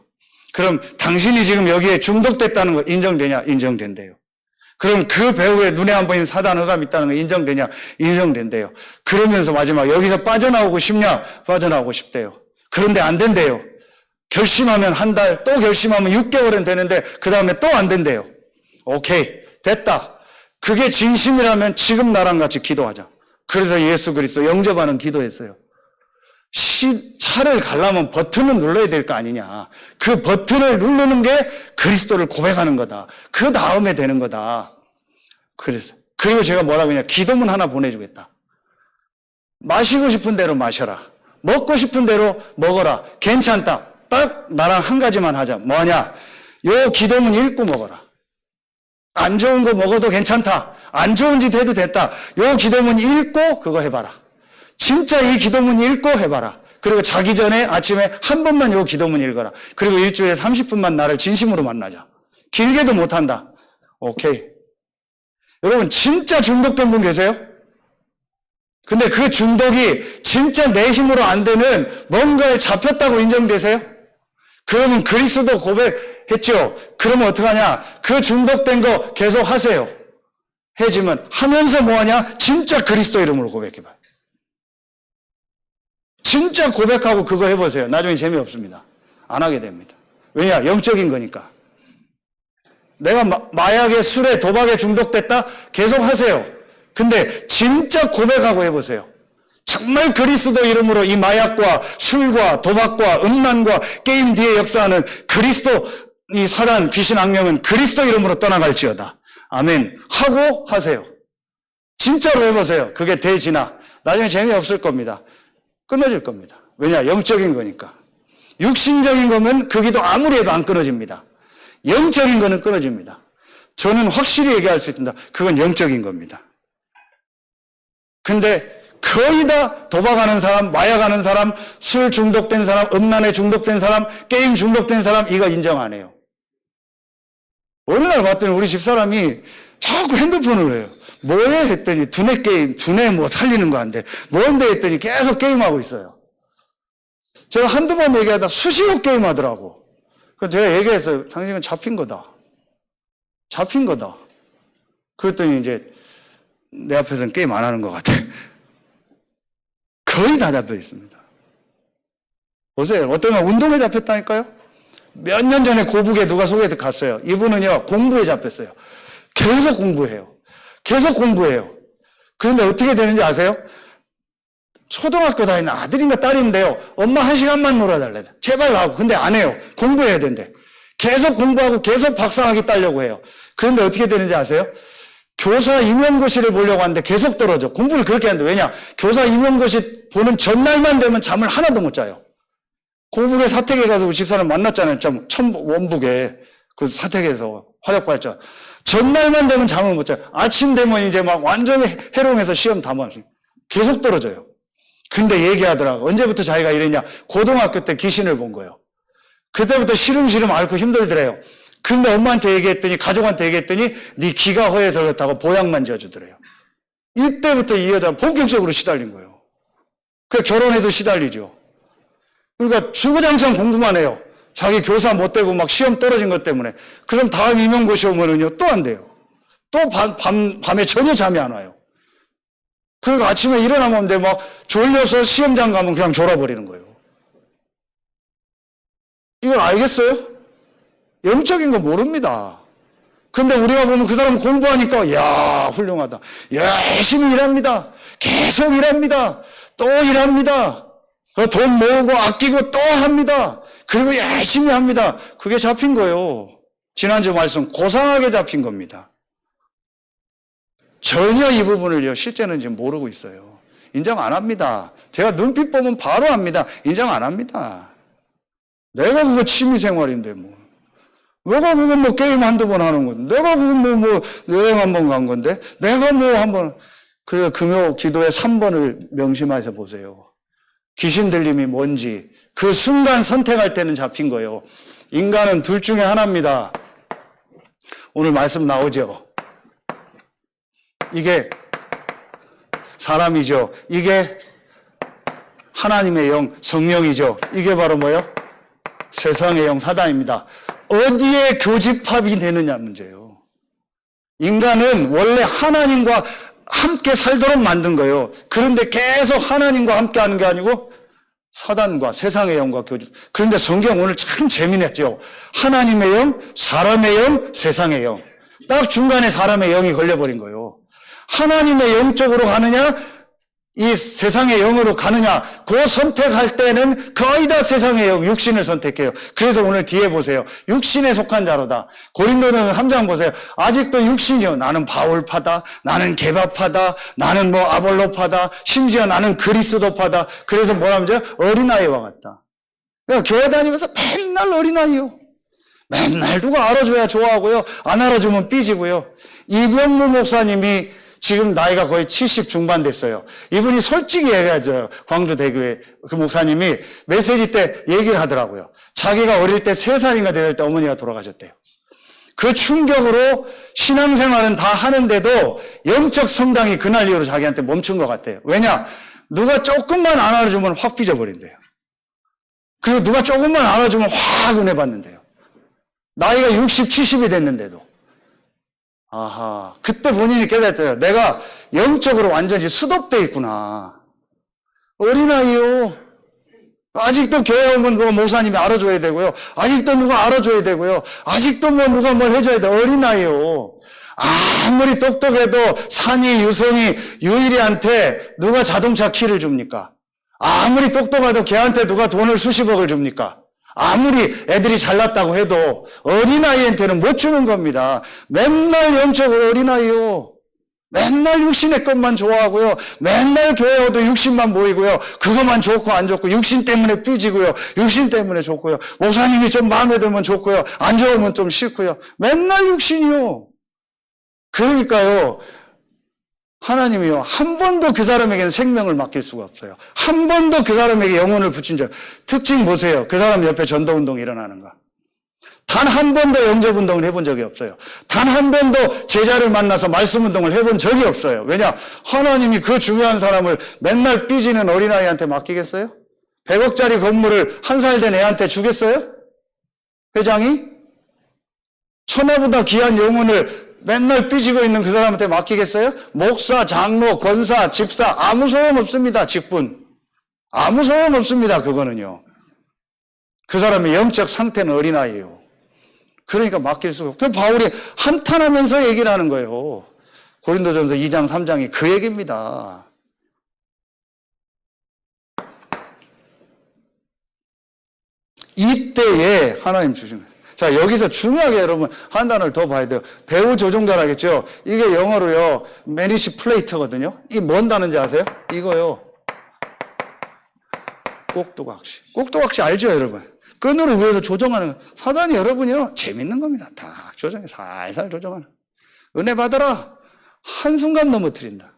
그럼 당신이 지금 여기에 중독됐다는 거 인정되냐? 인정된대요. 그럼 그 배우의 눈에 안 보이는 사단 흑암이 있다는 거 인정되냐? 인정된대요. 그러면서 마지막 여기서 빠져나오고 싶냐? 빠져나오고 싶대요. 그런데 안 된대요. 결심하면 한 달, 또 결심하면 6개월은 되는데 그 다음에 또 안 된대요. 오케이, 됐다. 그게 진심이라면 지금 나랑 같이 기도하자. 그래서 예수 그리스도 영접하는 기도했어요. 차를 가려면 버튼을 눌러야 될 거 아니냐. 그 버튼을 누르는 게 그리스도를 고백하는 거다. 그 다음에 되는 거다. 그리고 제가 뭐라고 했냐. 기도문 하나 보내주겠다. 마시고 싶은 대로 마셔라. 먹고 싶은 대로 먹어라. 괜찮다. 딱 나랑 한 가지만 하자. 뭐냐. 요 기도문 읽고 먹어라. 안 좋은 거 먹어도 괜찮다. 안 좋은 짓 해도 됐다. 요 기도문 읽고 그거 해봐라. 진짜 이 기도문 읽고 해봐라. 그리고 자기 전에 아침에 한 번만 요 기도문 읽어라. 그리고 일주일에 30분만 나를 진심으로 만나자. 길게도 못한다. 오케이. 여러분 진짜 중독된 분 계세요? 근데 그 중독이 진짜 내 힘으로 안 되는 뭔가에 잡혔다고 인정되세요? 그러면 그리스도 고백했죠. 그러면 어떡하냐? 그 중독된 거 계속 하세요. 해지면 하면서 뭐하냐? 진짜 그리스도 이름으로 고백해봐요. 진짜 고백하고 그거 해보세요. 나중에 재미없습니다. 안 하게 됩니다. 왜냐? 영적인 거니까. 내가 마약에, 술에, 도박에 중독됐다? 계속 하세요. 근데 진짜 고백하고 해보세요. 정말 그리스도 이름으로 이 마약과 술과 도박과 음란과 게임 뒤에 역사하는 그리스도, 이 사단, 귀신, 악령은 그리스도 이름으로 떠나갈지어다. 아멘. 하고 하세요. 진짜로 해보세요. 그게 되지나 나중에 재미없을 겁니다. 끊어질 겁니다. 왜냐? 영적인 거니까. 육신적인 거면 그 기도 아무리 해도 안 끊어집니다. 영적인 거는 끊어집니다. 저는 확실히 얘기할 수 있습니다. 그건 영적인 겁니다. 근데 거의 다 도박하는 사람, 마약하는 사람, 술 중독된 사람, 음란에 중독된 사람, 게임 중독된 사람 이거 인정 안 해요. 어느 날 봤더니 우리 집사람이 자꾸 핸드폰을 해요. 뭐해? 했더니 두뇌 게임, 두뇌 뭐 살리는 거 한대. 뭔데? 했더니 계속 게임하고 있어요. 제가 한두 번 얘기하다 수시로 게임하더라고. 그래서 제가 얘기했어요. 당신은 잡힌 거다. 잡힌 거다. 그랬더니 이제 내 앞에서는 게임 안 하는 것 같아. 거의 다 잡혀 있습니다. 보세요. 어떤 건 운동에 잡혔다니까요? 몇 년 전에 고북에 누가 소개해서 갔어요. 이분은요, 공부에 잡혔어요. 계속 공부해요. 계속 공부해요. 그런데 어떻게 되는지 아세요? 초등학교 다니는 아들인가 딸인데요. 엄마 1시간만 놀아달래. 제발 나오고. 근데 안 해요. 공부해야 된대. 계속 공부하고 계속 박사학위 따려고 해요. 그런데 어떻게 되는지 아세요? 교사 임용고시를 보려고 하는데 계속 떨어져. 공부를 그렇게 하는데 왜냐? 교사 임용고시 보는 전날만 되면 잠을 하나도 못 자요. 고북에 사택에 가서 우리 집사람 만났잖아요. 원북에. 그 사택에서 화력발전. 전날만 되면 잠을 못 자요. 아침 되면 이제 막 완전히 해롱해서 시험 다 망치고. 계속 떨어져요. 근데 얘기하더라고. 언제부터 자기가 이랬냐? 고등학교 때 귀신을 본 거예요. 그때부터 시름시름 앓고 힘들더래요. 근데 엄마한테 얘기했더니, 가족한테 얘기했더니 네 귀가 허해서 그렇다고 보약만 지어주더래요. 이때부터 이 여자는 본격적으로 시달린 거예요. 그 결혼해도 시달리죠. 그러니까 주구장창 공부만 해요. 자기 교사 못 되고 막 시험 떨어진 것 때문에. 그럼 다음 임용고시 오면은요, 또 안 돼요. 또 밤에 전혀 잠이 안 와요. 그러니까 아침에 일어나면 돼, 막 졸려서 시험장 가면 그냥 졸아버리는 거예요. 이걸 알겠어요? 영적인 거 모릅니다. 근데 우리가 보면 그 사람 공부하니까, 이야, 훌륭하다. 열심히 일합니다. 계속 일합니다. 또 일합니다. 돈 모으고 아끼고 또 합니다. 그리고 열심히 합니다. 그게 잡힌 거예요. 지난주 말씀 고상하게 잡힌 겁니다. 전혀 이 부분을요, 실제는 지금 모르고 있어요. 인정 안 합니다. 제가 눈빛 보면 바로 압니다. 인정 안 합니다. 내가 그거 취미생활인데 뭐. 내가 그건 뭐 게임 한두 번 하는 건데. 내가 그건 뭐 여행 한 번 간 건데. 내가 뭐 한 번. 그래서 금요 기도에 3번을 명심해서 보세요. 귀신 들림이 뭔지. 그 순간 선택할 때는 잡힌 거예요. 인간은 둘 중에 하나입니다. 오늘 말씀 나오죠. 이게 사람이죠. 이게 하나님의 영, 성령이죠. 이게 바로 뭐예요? 세상의 영, 사단입니다. 어디에 교집합이 되느냐 문제예요. 인간은 원래 하나님과 함께 살도록 만든 거예요. 그런데 계속 하나님과 함께 하는 게 아니고 사단과 세상의 영과 교집. 그런데 성경 오늘 참 재미났죠. 하나님의 영, 사람의 영, 세상의 영. 딱 중간에 사람의 영이 걸려버린 거예요. 하나님의 영 쪽으로 가느냐, 이 세상의 영으로 가느냐, 그 선택할 때는 거의 다 세상의 영, 육신을 선택해요. 그래서 오늘 뒤에 보세요. 육신에 속한 자로다. 고린도전서 3장 보세요. 아직도 육신이요. 나는 바울파다, 나는 게바파다, 나는 뭐 아볼로파다, 심지어 나는 그리스도파다. 그래서 뭐라면요? 어린아이와 같다. 그러니까 교회 다니면서 맨날 어린아이요. 맨날 누가 알아줘야 좋아하고요. 안 알아주면 삐지고요. 이병무 목사님이 지금 나이가 거의 70 중반 됐어요. 이분이 솔직히 얘기하죠. 광주대교회 그 목사님이 메시지 때 얘기를 하더라고요. 자기가 어릴 때 3살인가 될 때 어머니가 돌아가셨대요. 그 충격으로 신앙생활은 다 하는데도 영적 성장이 그날 이후로 자기한테 멈춘 것 같아요. 왜냐? 누가 조금만 안 알아주면 확 삐져버린대요. 그리고 누가 조금만 알아주면 확 은혜 받는데요. 나이가 60, 70이 됐는데도. 아하, 그때 본인이 깨달았대요. 내가 영적으로 완전히 수독돼 있구나. 어린아이요. 아직도 교회 오면 누가 목사님이 알아줘야 되고요. 아직도 누가 알아줘야 되고요. 아직도 뭐 누가 뭘 해줘야 돼. 어린아이요. 아무리 똑똑해도 산이, 유성이, 유일이한테 누가 자동차 키를 줍니까? 아무리 똑똑해도 걔한테 누가 돈을 수십억을 줍니까? 아무리 애들이 잘났다고 해도 어린아이한테는 못 주는 겁니다. 맨날 영적으로 어린아이요. 맨날 육신의 것만 좋아하고요. 맨날 교회 와도 육신만 보이고요. 그것만 좋고 안 좋고 육신 때문에 삐지고요. 육신 때문에 좋고요. 목사님이 좀 마음에 들면 좋고요. 안 좋으면 좀 싫고요. 맨날 육신이요. 그러니까요. 하나님이요. 한 번도 그 사람에게는 생명을 맡길 수가 없어요. 한 번도 그 사람에게 영혼을 붙인 적. 특징 보세요. 그 사람 옆에 전도운동이 일어나는가. 단 한 번도 영접운동을 해본 적이 없어요. 단 한 번도 제자를 만나서 말씀운동을 해본 적이 없어요. 왜냐? 하나님이 그 중요한 사람을 맨날 삐지는 어린아이한테 맡기겠어요? 100억짜리 건물을 1살 된 애한테 주겠어요? 회장이? 천하보다 귀한 영혼을 맨날 삐지고 있는 그 사람한테 맡기겠어요? 목사, 장로, 권사, 집사 아무 소용 없습니다. 직분. 아무 소용 없습니다. 그거는요. 그 사람의 영적 상태는 어린아이예요. 그러니까 맡길 수가 없고. 그 바울이 한탄하면서 얘기를 하는 거예요. 고린도전서 2장, 3장이 그 얘기입니다. 이때에 하나님 주신 거예요. 자, 여기서 중요하게 여러분 한 단어를 더 봐야 돼요. 배우 조종자라겠죠? 이게 영어로요, 매니시 플레이터거든요. 이게 뭔 단어인지 아세요? 이거요. 꼭두각시. 꼭두각시 알죠, 여러분? 끈으로 위에서 조정하는 거. 사단이 여러분이요, 재밌는 겁니다. 다 조정해. 살살 조정하는 거. 은혜 받아라. 한순간 넘어뜨린다.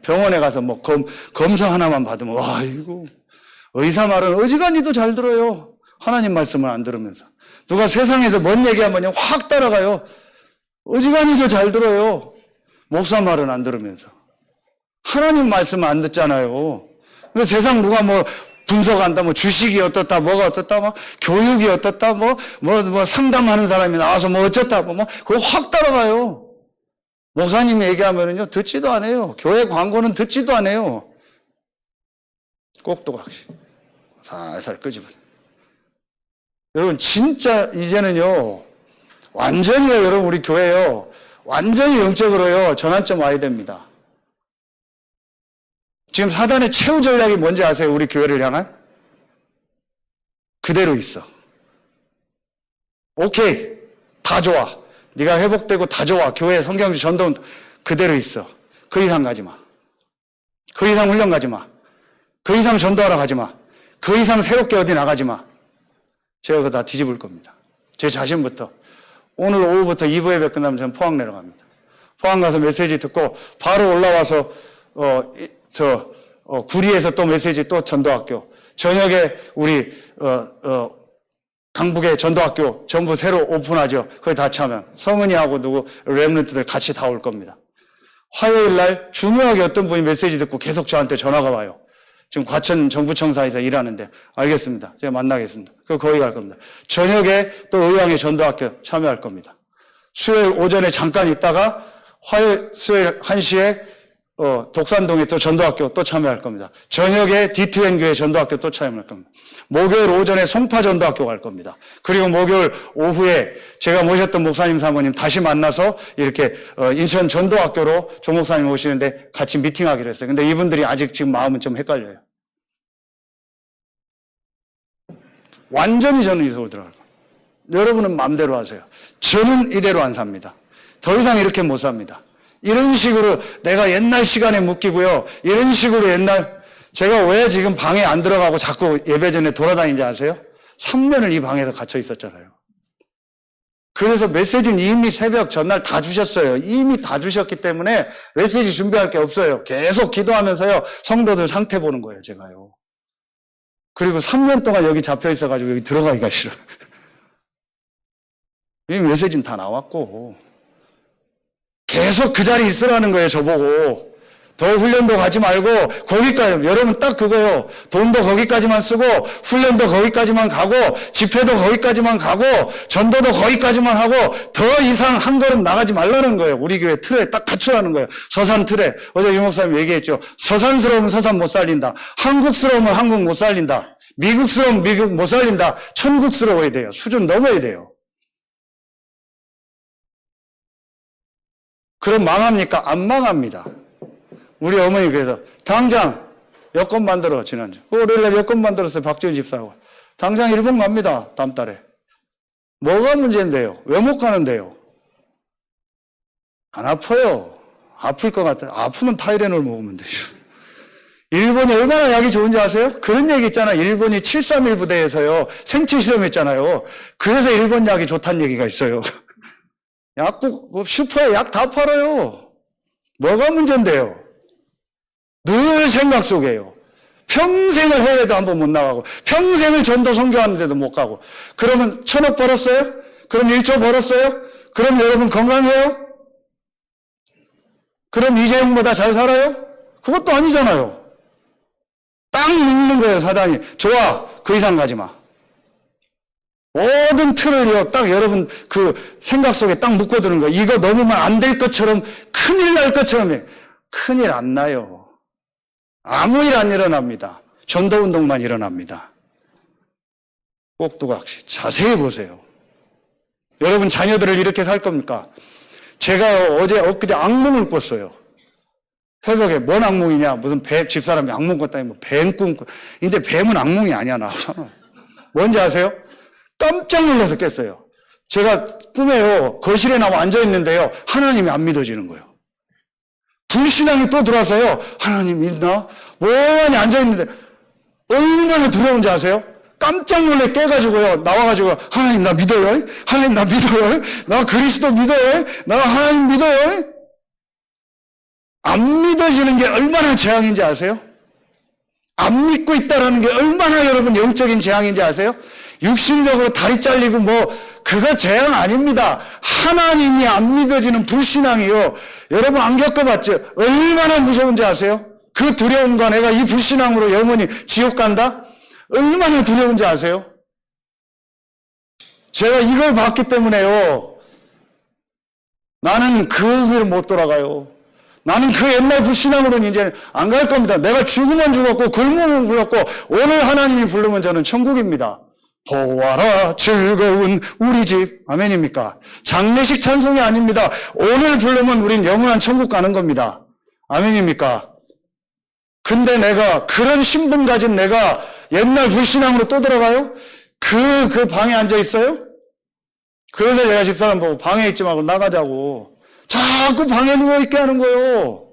병원에 가서 검사 하나만 받으면, 와, 이거. 의사 말은 어지간히도 잘 들어요. 하나님 말씀을 안 들으면서. 누가 세상에서 뭔 얘기하면 확 따라가요. 어지간히도 잘 들어요. 목사 말은 안 들으면서. 하나님 말씀을 안 듣잖아요. 그래서 세상 누가 분석한다, 주식이 어떻다, 뭐가 어떻다, 교육이 어떻다, 상담하는 사람이 나와서 어쩌다, 그거 확 따라가요. 목사님이 얘기하면은요, 듣지도 안 해요. 교회 광고는 듣지도 안 해요. 꼭두각시. 살살 끄집어내. 여러분, 진짜 이제는요, 완전히요, 여러분, 우리 교회요, 완전히 영적으로요, 전환점 와야 됩니다. 지금 사단의 최후 전략이 뭔지 아세요? 우리 교회를 향한? 그대로 있어. 오케이. 다 좋아. 네가 회복되고 다 좋아. 교회 성경주 전도는 그대로 있어. 그 이상 가지 마. 그 이상 훈련 가지 마. 그 이상 전도하러 가지 마. 그 이상 새롭게 어디 나가지 마. 제가 그거 다 뒤집을 겁니다. 제 자신부터. 오늘 오후부터 2부 예배 끝나면 저는 포항 내려갑니다. 포항 가서 메시지 듣고 바로 올라와서 구리에서 또 메시지 또 전도학교. 저녁에 우리 강북에 전도학교 전부 새로 오픈하죠. 거기 다 참여. 성은이하고 누구 렘넌트들 같이 다 올 겁니다. 화요일 날 중요하게 어떤 분이 메시지 듣고 계속 저한테 전화가 와요. 지금 과천 정부청사에서 일하는데 알겠습니다. 제가 만나겠습니다. 거기 갈 겁니다. 저녁에 또 의왕의 전도학교 참여할 겁니다. 수요일 오전에 잠깐 있다가 수요일 1시에 독산동에 또 전도학교 또 참여할 겁니다. 저녁에 D2N 교회 전도학교 또 참여할 겁니다. 목요일 오전에 송파 전도학교 갈 겁니다. 그리고 목요일 오후에 제가 모셨던 목사님 사모님 다시 만나서 이렇게 인천 전도학교로 조 목사님 오시는데 같이 미팅하기로 했어요. 근데 이분들이 아직 지금 마음은 좀 헷갈려요. 완전히 저는 이쪽으로 들어갈 겁니다. 여러분은 마음대로 하세요. 저는 이대로 안 삽니다. 더 이상 이렇게 못 삽니다. 이런 식으로 내가 옛날 시간에 묶이고요. 이런 식으로 제가 왜 지금 방에 안 들어가고 자꾸 예배 전에 돌아다니는지 아세요? 3년을 이 방에서 갇혀 있었잖아요. 그래서 메시지는 이미 새벽 전날 다 주셨어요. 이미 다 주셨기 때문에 메시지 준비할 게 없어요. 계속 기도하면서요. 성도들 상태 보는 거예요, 제가요. 그리고 3년 동안 여기 잡혀 있어가지고 여기 들어가기가 싫어요. 이 메시지는 다 나왔고 계속 그 자리에 있으라는 거예요, 저보고. 더 훈련도 가지 말고 거기까지, 여러분 딱 그거요. 돈도 거기까지만 쓰고 훈련도 거기까지만 가고 집회도 거기까지만 가고 전도도 거기까지만 하고 더 이상 한 걸음 나가지 말라는 거예요. 우리 교회 틀에 딱 갖추라는 거예요. 서산 틀에. 어제 유 목사님 얘기했죠. 서산스러우면 서산 못 살린다. 한국스러우면 한국 못 살린다. 미국스러우면 미국 못 살린다. 천국스러워야 돼요. 수준 넘어야 돼요. 그럼 망합니까? 안 망합니다. 우리 어머니 그래서 당장 여권 만들어. 지난주 월요일날 여권 만들었어요. 박지훈 집사하고. 당장 일본 갑니다. 다음 달에. 뭐가 문제인데요? 왜 못 가는데요? 안 아파요. 아플 것 같아요. 아프면 타이레놀 먹으면 되죠. 일본이 얼마나 약이 좋은지 아세요? 그런 얘기 있잖아요. 일본이 731 부대에서요. 생체 실험했잖아요. 그래서 일본 약이 좋다는 얘기가 있어요. 약국, 슈퍼에 약 다 팔아요. 뭐가 문제인데요? 늘 생각 속에요. 평생을 해외도 한번 못 나가고, 평생을 전도 선교하는데도 못 가고, 그러면 1,000억 벌었어요? 그럼 1조 벌었어요? 그럼 여러분 건강해요? 그럼 이재용보다 잘 살아요? 그것도 아니잖아요. 딱 묶는 거예요, 사단이. 좋아, 그 이상 가지 마. 모든 틀을요, 딱 여러분 그 생각 속에 딱 묶어두는 거예요. 이거 넘으면 안 될 것처럼, 큰일 날 것처럼 해. 큰일 안 나요. 아무 일 안 일어납니다. 전도운동만 일어납니다. 꼭두각시 자세히 보세요. 여러분 자녀들을 이렇게 살 겁니까? 제가 엊그제 악몽을 꿨어요. 새벽에 뭔 악몽이냐? 무슨 집사람이 악몽 꿨다니 뭐 뱀 꿈. 근데 뱀은 악몽이 아니야, 나와서. 뭔지 아세요? 깜짝 놀라서 깼어요. 제가 꿈에요, 거실에 나와 앉아있는데요, 하나님이 안 믿어지는 거예요. 불신앙이 또 들어와서요, 하나님 믿나? 멍하니 앉아있는데, 얼마나 두려운지 아세요? 깜짝 놀래 깨가지고요, 나와가지고, 하나님 나 믿어요? 하나님 나 믿어요? 나 그리스도 믿어요? 나 하나님 믿어요? 안 믿어지는 게 얼마나 재앙인지 아세요? 안 믿고 있다는 게 얼마나 여러분 영적인 재앙인지 아세요? 육신적으로 다리 잘리고 그거 재앙 아닙니다. 하나님이 안 믿어지는 불신앙이요. 여러분 안 겪어봤죠? 얼마나 무서운지 아세요? 그 두려움과 내가 이 불신앙으로 영원히 지옥 간다? 얼마나 두려운지 아세요? 제가 이걸 봤기 때문에요. 나는 그 길을 못 돌아가요. 나는 그 옛날 불신앙으로는 이제 안 갈 겁니다. 내가 죽으면 죽었고 굶으면 굶었고 오늘 하나님이 부르면 저는 천국입니다. 보아라 즐거운 우리 집. 아멘입니까? 장례식 찬송이 아닙니다. 오늘 부르면 우린 영원한 천국 가는 겁니다. 아멘입니까? 근데 내가 그런 신분 가진 내가 옛날 불신앙으로 또 들어가요? 그 방에 앉아 있어요? 그래서 제가 집사람 보고 방에 있지 말고 나가자고 자꾸 방에 누워있게 하는 거예요.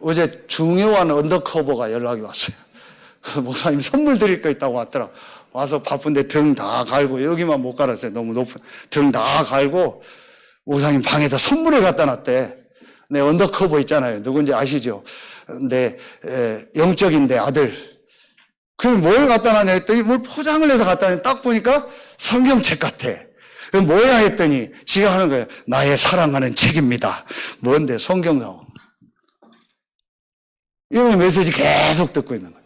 어제 중요한 언더커버가 연락이 왔어요. 목사님 선물 드릴 거 있다고 왔더라. 와서 바쁜데 등 다 갈고, 여기만 못 갈았어요. 너무 높은 등 다 갈고 목사님 방에다 선물을 갖다 놨대. 내 언더커버 있잖아요. 누군지 아시죠? 내 영적인 내 아들. 그럼 뭘 갖다 놨냐 했더니 뭘 포장을 해서 갖다 놨는데 딱 보니까 성경책 같아. 그럼 뭐야 했더니 지가 하는 거예요. 나의 사랑하는 책입니다. 뭔데? 성경나오. 이런 메시지 계속 듣고 있는 거예요.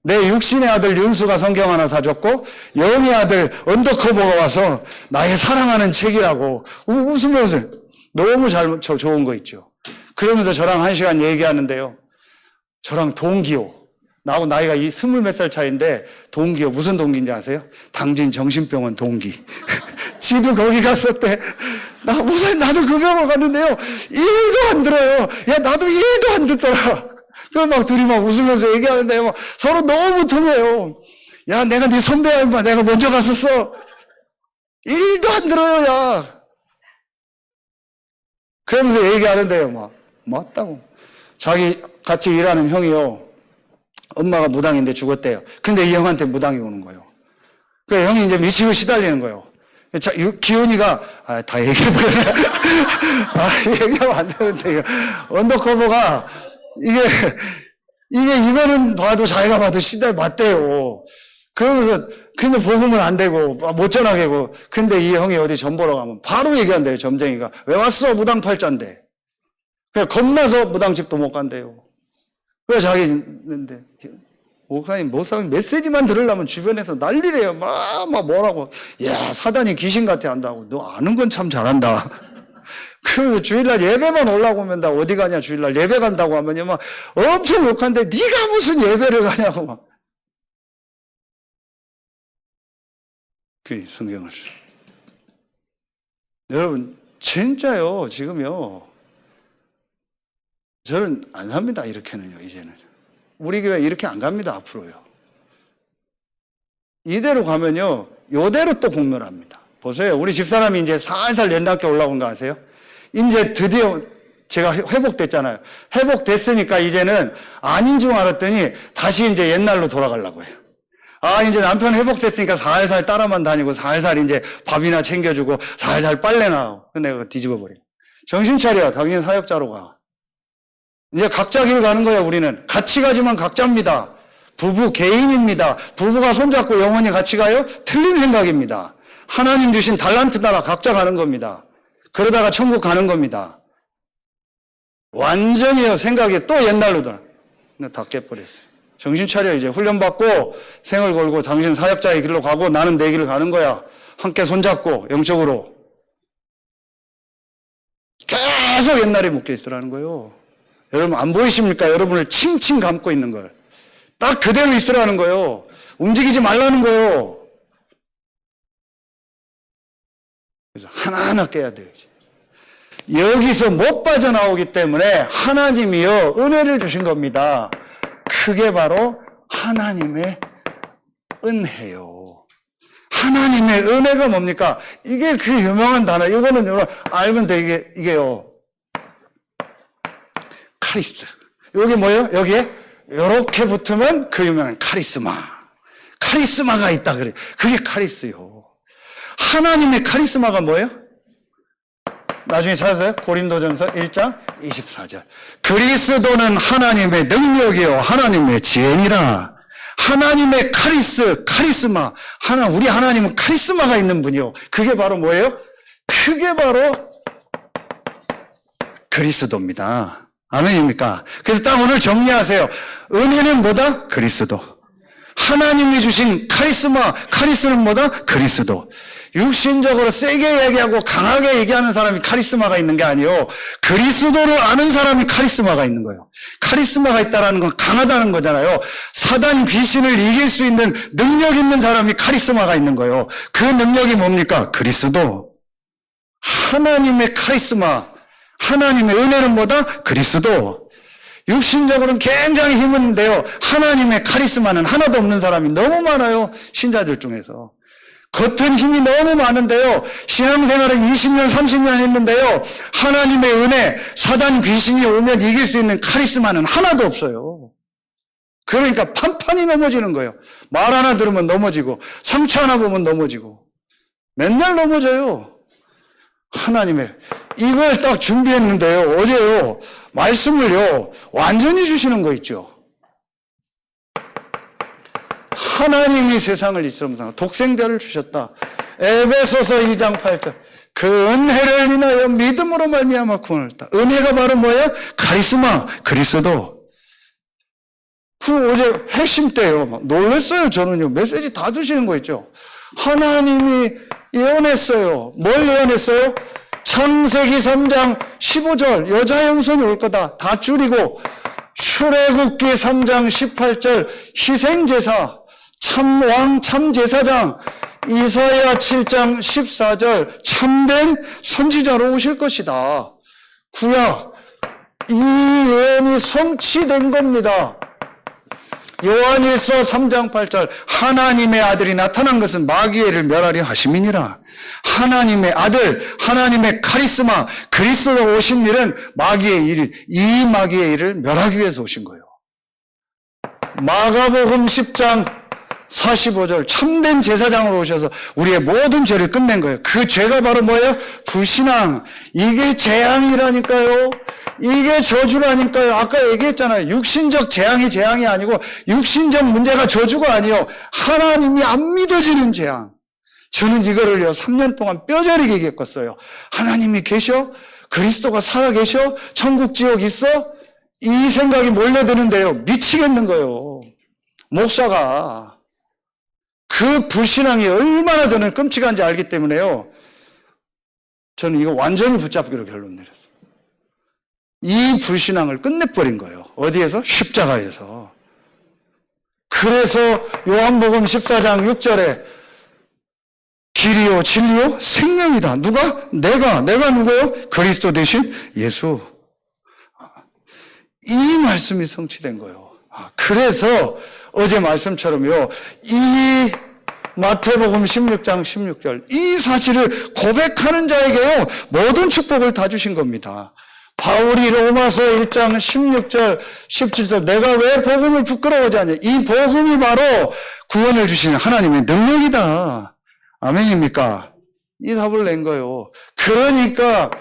내 육신의 아들 윤수가 성경 하나 사줬고 영의 아들 언더커버가 와서 나의 사랑하는 책이라고 웃으면서 너무 좋은 거 있죠. 그러면서 저랑 1시간 얘기하는데요. 저랑 동기요. 나하고 나이가 20몇 살 차이인데 동기요. 무슨 동기인지 아세요? 당진 정신병원 동기. 지도 거기 갔었대. 목사님 나도 그 병원 갔는데요. 1도 안 들어요. 야 나도 1도 안 듣더라. 그래서 막 둘이 막 웃으면서 얘기하는데요. 서로 너무 통해요. 야 내가 네 선배야 임마. 내가 먼저 갔었어. 1도 안 들어요 야. 그러면서 얘기하는데요. 막 맞다고. 자기 같이 일하는 형이요. 엄마가 무당인데 죽었대요. 근데 이 형한테 무당이 오는 거예요. 그래서 형이 이제 미치고 시달리는 거예요. 자, 기훈이가, 다 얘기해버렸네. 얘기하면 안 되는데, 이거. 언더커버가, 이거는 봐도 자기가 봐도 맞대요. 그러면서, 근데 복음은 안 되고, 못 전하게고, 근데 이 형이 어디 점 보러 가면 바로 얘기한대요, 점쟁이가. 왜 왔어? 무당팔자인데. 그냥 겁나서 무당집도 못 간대요. 그래서 자기 있는데, 목사님 메시지만 들으려면 주변에서 난리래요. 막 뭐라고. 야, 사단이 귀신 같아 한다고. 너 아는 건 참 잘한다. 그래서 주일날 예배만 올라오면 나 어디 가냐, 주일날 예배 간다고 하면요. 막 엄청 욕한데, 네가 무슨 예배를 가냐고 막. 그 성경을 써. 여러분, 진짜요, 지금요. 저는 안 삽니다, 이렇게는요, 이제는. 우리 교회 이렇게 안 갑니다, 앞으로요. 이대로 가면요, 요대로 또 공멸합니다. 보세요. 우리 집사람이 이제 살살 연락해 올라온 거 아세요? 이제 드디어 제가 회복됐잖아요. 회복됐으니까 이제는 아닌 줄 알았더니 다시 이제 옛날로 돌아가려고 해요. 이제 남편 회복됐으니까 살살 따라만 다니고 살살 이제 밥이나 챙겨주고 살살 빨래나. 근데 그거 뒤집어 버려. 정신 차려. 당신 사역자로 가. 이제 각자 길 가는 거예요, 우리는. 같이 가지만 각자입니다. 부부 개인입니다. 부부가 손잡고 영원히 같이 가요? 틀린 생각입니다. 하나님 주신 달란트 따라 각자 가는 겁니다. 그러다가 천국 가는 겁니다. 완전히요, 생각이 또 옛날로 돌아. 다 깨버렸어요. 정신 차려, 이제. 훈련받고, 생을 걸고, 당신 사역자의 길로 가고, 나는 내 길을 가는 거야. 함께 손잡고, 영적으로. 계속 옛날에 묶여 있으라는 거예요. 여러분 안 보이십니까? 여러분을 칭칭 감고 있는 걸. 딱 그대로 있으라는 거예요. 움직이지 말라는 거예요. 그래서 하나하나 깨야 돼요. 이제. 여기서 못 빠져나오기 때문에 하나님이요 은혜를 주신 겁니다. 그게 바로 하나님의 은혜요. 하나님의 은혜가 뭡니까? 이게 그 유명한 단어. 이거는 여러분 알면 돼. 이게요. 카리스. 여기 뭐예요? 여기에 이렇게 붙으면 그 유명한 카리스마. 카리스마가 있다 그래. 그게 카리스요. 하나님의 카리스마가 뭐예요? 나중에 찾으세요. 고린도전서 1장 24절. 그리스도는 하나님의 능력이요 하나님의 지혜니라. 하나님의 카리스마. 우리 하나님은 카리스마가 있는 분이요. 그게 바로 뭐예요? 그게 바로 그리스도입니다. 아멘입니까? 그래서 딱 오늘 정리하세요. 은혜는 뭐다? 그리스도. 하나님이 주신 카리스는 뭐다? 그리스도. 육신적으로 세게 얘기하고 강하게 얘기하는 사람이 카리스마가 있는 게 아니에요. 그리스도를 아는 사람이 카리스마가 있는 거예요. 카리스마가 있다는 건 강하다는 거잖아요. 사단 귀신을 이길 수 있는 능력 있는 사람이 카리스마가 있는 거예요. 그 능력이 뭡니까? 그리스도. 하나님의 카리스마. 하나님의 은혜는 뭐다? 그리스도. 육신적으로는 굉장히 힘은데요. 하나님의 카리스마는 하나도 없는 사람이 너무 많아요. 신자들 중에서. 겉은 힘이 너무 많은데요. 신앙생활을 20년, 30년 했는데요. 하나님의 은혜, 사단 귀신이 오면 이길 수 있는 카리스마는 하나도 없어요. 그러니까 판판이 넘어지는 거예요. 말 하나 들으면 넘어지고, 상처 하나 보면 넘어지고. 맨날 넘어져요. 하나님의 이걸 딱 준비했는데요. 어제요. 말씀을요. 완전히 주시는 거 있죠. 하나님이 세상을 이처럼 사랑 독생자를 주셨다. 에베소서 2장 8절. 그 은혜를 인하여 믿음으로 말미암아 구원을 얻다. 은혜가 바로 뭐예요? 카리스마, 그리스도. 그 어제 핵심 때요. 막 놀랐어요. 저는요. 메시지 다 주시는 거 있죠. 하나님이 예언했어요. 뭘 예언했어요? 창세기 3장 15절 여자의 후손이 올 거다. 다 줄이고 출애굽기 3장 18절 희생제사, 참왕, 참제사장, 이사야 7장 14절 참된 선지자로 오실 것이다. 구약 이 예언이 성취된 겁니다. 요한일서 3장 8절 하나님의 아들이 나타난 것은 마귀를 멸하려 하심이니라. 하나님의 아들, 하나님의 카리스마, 그리스도가 오신 일은 이 마귀의 일을 멸하기 위해서 오신 거예요. 마가복음 10장 45절 참된 제사장으로 오셔서 우리의 모든 죄를 끝낸 거예요. 그 죄가 바로 뭐예요? 불신앙. 이게 재앙이라니까요. 이게 저주라니까요. 아까 얘기했잖아요. 육신적 재앙이 아니고 육신적 문제가 저주가 아니에요. 하나님이 안 믿어지는 재앙. 저는 이거를요 3년 동안 뼈저리게 겪었어요. 하나님이 계셔? 그리스도가 살아계셔? 천국 지옥 있어? 이 생각이 몰려드는데요. 미치겠는 거예요. 목사가. 그 불신앙이 얼마나 저는 끔찍한지 알기 때문에요. 저는 이거 완전히 붙잡기로 결론 내렸어요. 이 불신앙을 끝내버린 거예요. 어디에서? 십자가에서. 그래서 요한복음 14장 6절에 길이요 진리요 생명이다. 누가? 내가 누구요? 그리스도 대신 예수. 이 말씀이 성취된 거예요. 그래서 어제 말씀처럼요. 이 마태복음 16장 16절 이 사실을 고백하는 자에게요. 모든 축복을 다 주신 겁니다. 바울이 로마서 1장 16절 17절 내가 왜 복음을 부끄러워하지 않냐. 이 복음이 바로 구원을 주시는 하나님의 능력이다. 아멘입니까? 이 답을 낸 거예요. 그러니까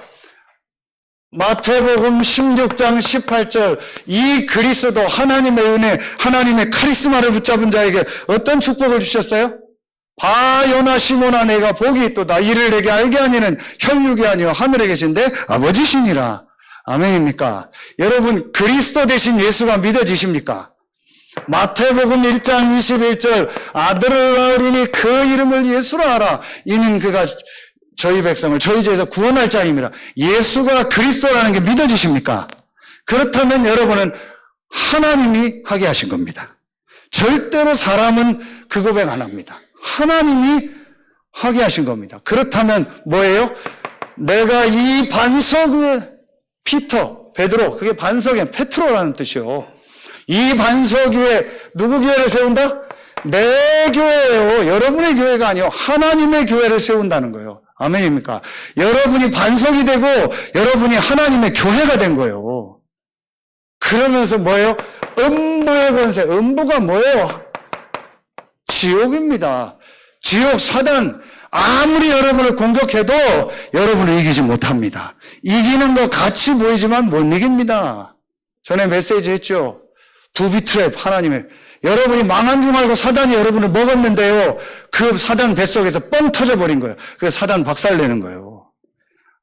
마태복음 16장 18절 이 그리스도 하나님의 은혜 하나님의 카리스마를 붙잡은 자에게 어떤 축복을 주셨어요? 바요나 시몬아 내가 복이 있도다. 이를 내게 알게 하니는 혈육이 아니요 하늘에 계신데 아버지시니라. 아멘입니까? 여러분 그리스도 대신 예수가 믿어지십니까? 마태복음 1장 21절 아들을 낳으리니 그 이름을 예수라 하라. 이는 그가 저희 백성을 저희 죄에서 구원할 자임이라. 예수가 그리스도라는 게 믿어지십니까? 그렇다면 여러분은 하나님이 하게 하신 겁니다. 절대로 사람은 그 고백 안 합니다. 하나님이 하게 하신 겁니다. 그렇다면 뭐예요? 내가 이 반석 위에 베드로 그게 반석에 페트로라는 뜻이요. 이 반석 위에 누구 교회를 세운다? 내 교회예요. 여러분의 교회가 아니요. 하나님의 교회를 세운다는 거예요. 아멘입니까? 여러분이 반석이 되고 여러분이 하나님의 교회가 된 거예요. 그러면서 뭐예요? 음부의 권세. 음부가 뭐예요? 지옥입니다. 지옥 사단 아무리 여러분을 공격해도 여러분을 이기지 못합니다. 이기는 것 같이 보이지만 못 이깁니다. 전에 메시지 했죠. 부비트랩 하나님의 여러분이 망한 줄 알고 사단이 여러분을 먹었는데요. 그 사단 뱃속에서 뻥 터져버린 거예요. 그래서 사단 박살내는 거예요.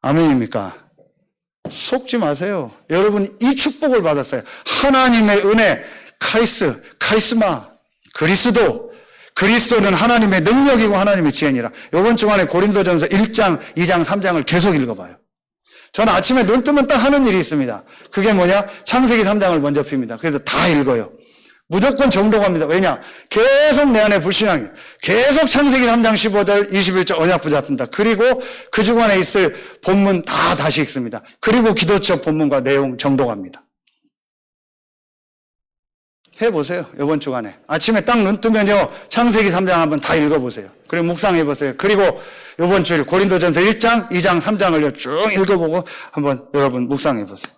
아멘입니까? 속지 마세요. 여러분이 이 축복을 받았어요. 하나님의 은혜, 카리스마, 그리스도는 하나님의 능력이고 하나님의 지혜니라. 이번 주간에 고린도전서 1장, 2장, 3장을 계속 읽어봐요. 저는 아침에 눈 뜨면 딱 하는 일이 있습니다. 그게 뭐냐? 창세기 3장을 먼저 핍니다. 그래서 다 읽어요. 무조건 정독합니다. 왜냐? 계속 내 안에 불신앙이 계속 창세기 3장 15절 21절 언약 붙잡습니다. 그리고 그 주간에 있을 본문 다 다시 읽습니다. 그리고 기도처 본문과 내용 정독합니다. 해보세요. 이번 주간에 아침에 딱 눈 뜨면요 창세기 3장 한번 다 읽어보세요. 그리고 묵상해보세요. 그리고 이번 주일 고린도전서 1장 2장 3장을 쭉 읽어보고 한번 여러분 묵상해보세요.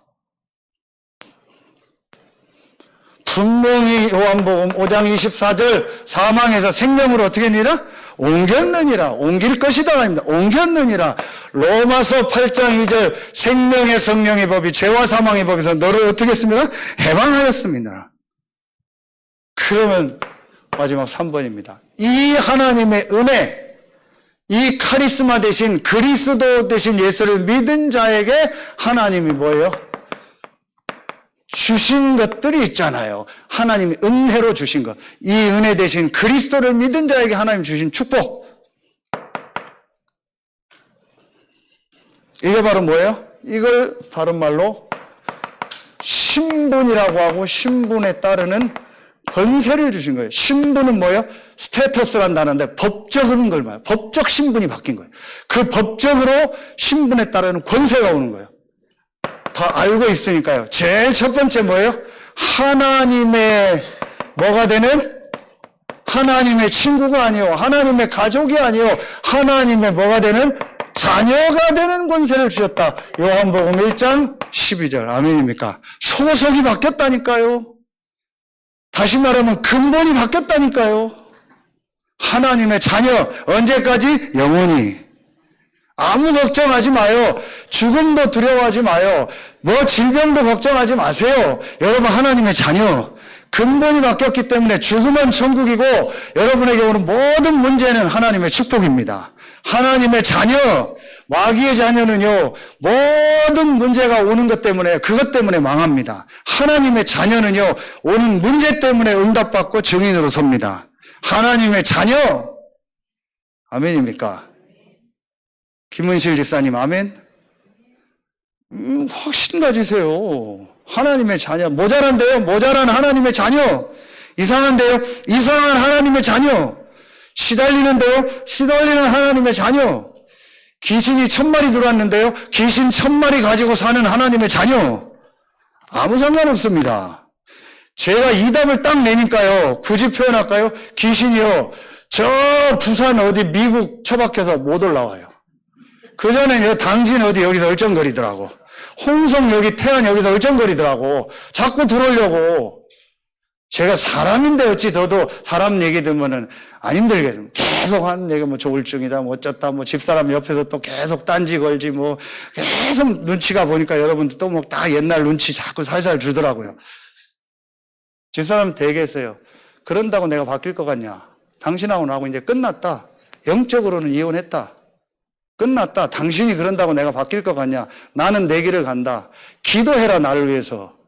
분명히 요한복음 5장 24절 사망에서 생명으로 어떻게 되니라? 옮겼느니라. 옮길 것이다 아닙니다. 옮겼느니라. 로마서 8장 2절 생명의 성령의 법이 죄와 사망의 법에서 너를 어떻게 했습니까? 해방하였습니다. 그러면 마지막 3번입니다. 이 하나님의 은혜, 이 카리스마 대신 그리스도 대신 예수를 믿은 자에게 하나님이 뭐예요? 주신 것들이 있잖아요. 하나님이 은혜로 주신 것. 이 은혜 대신 그리스도를 믿은 자에게 하나님 주신 축복. 이게 바로 뭐예요? 이걸 다른 말로 신분이라고 하고 신분에 따르는 권세를 주신 거예요. 신분은 뭐예요? 스테이터스란 단어인데 법적인 걸 말해요. 법적 신분이 바뀐 거예요. 그 법적으로 신분에 따르는 권세가 오는 거예요. 다 알고 있으니까요. 제일 첫 번째 뭐예요? 하나님의 뭐가 되는? 하나님의 친구가 아니요. 하나님의 가족이 아니요. 하나님의 뭐가 되는? 자녀가 되는 권세를 주셨다. 요한복음 1장 12절. 아멘입니까? 소속이 바뀌었다니까요. 다시 말하면 근본이 바뀌었다니까요. 하나님의 자녀, 언제까지? 영원히. 아무 걱정하지 마요. 죽음도 두려워하지 마요. 뭐 질병도 걱정하지 마세요. 여러분 하나님의 자녀. 근본이 바뀌었기 때문에 죽음은 천국이고 여러분에게 오는 모든 문제는 하나님의 축복입니다. 하나님의 자녀, 마귀의 자녀는요, 모든 문제가 오는 것 때문에, 그것 때문에 망합니다. 하나님의 자녀는요, 오는 문제 때문에 응답받고 증인으로 섭니다. 하나님의 자녀! 아멘입니까? 김은실 집사님, 아멘? 확신 가지세요. 하나님의 자녀. 모자란데요? 모자란 하나님의 자녀. 이상한데요? 이상한 하나님의 자녀. 시달리는데요? 시달리는 하나님의 자녀. 귀신이 1000마리 들어왔는데요? 귀신 1000마리 가지고 사는 하나님의 자녀. 아무 상관없습니다. 제가 이 답을 딱 내니까요. 굳이 표현할까요? 귀신이요. 저 부산 어디 미국 처박혀서 못 올라와요. 그전에 당진 어디 여기서 얼쩡거리더라고. 홍성 여기 태안 여기서 얼쩡거리더라고. 자꾸 들어오려고. 제가 사람인데 어찌 저도 사람 얘기 들으면은 안 힘들게 계속 하는 얘기가 뭐 조울증이다 뭐 어쩌다 뭐 집사람 옆에서 또 계속 딴지 걸지 뭐 계속 눈치가 보니까 여러분들 또 뭐 다 옛날 눈치 자꾸 살살 주더라고요. 집사람 되겠어요. 그런다고 내가 바뀔 것 같냐? 당신하고 나하고 이제 끝났다. 영적으로는 이혼했다. 끝났다. 당신이 그런다고 내가 바뀔 것 같냐? 나는 내 길을 간다. 기도해라 나를 위해서.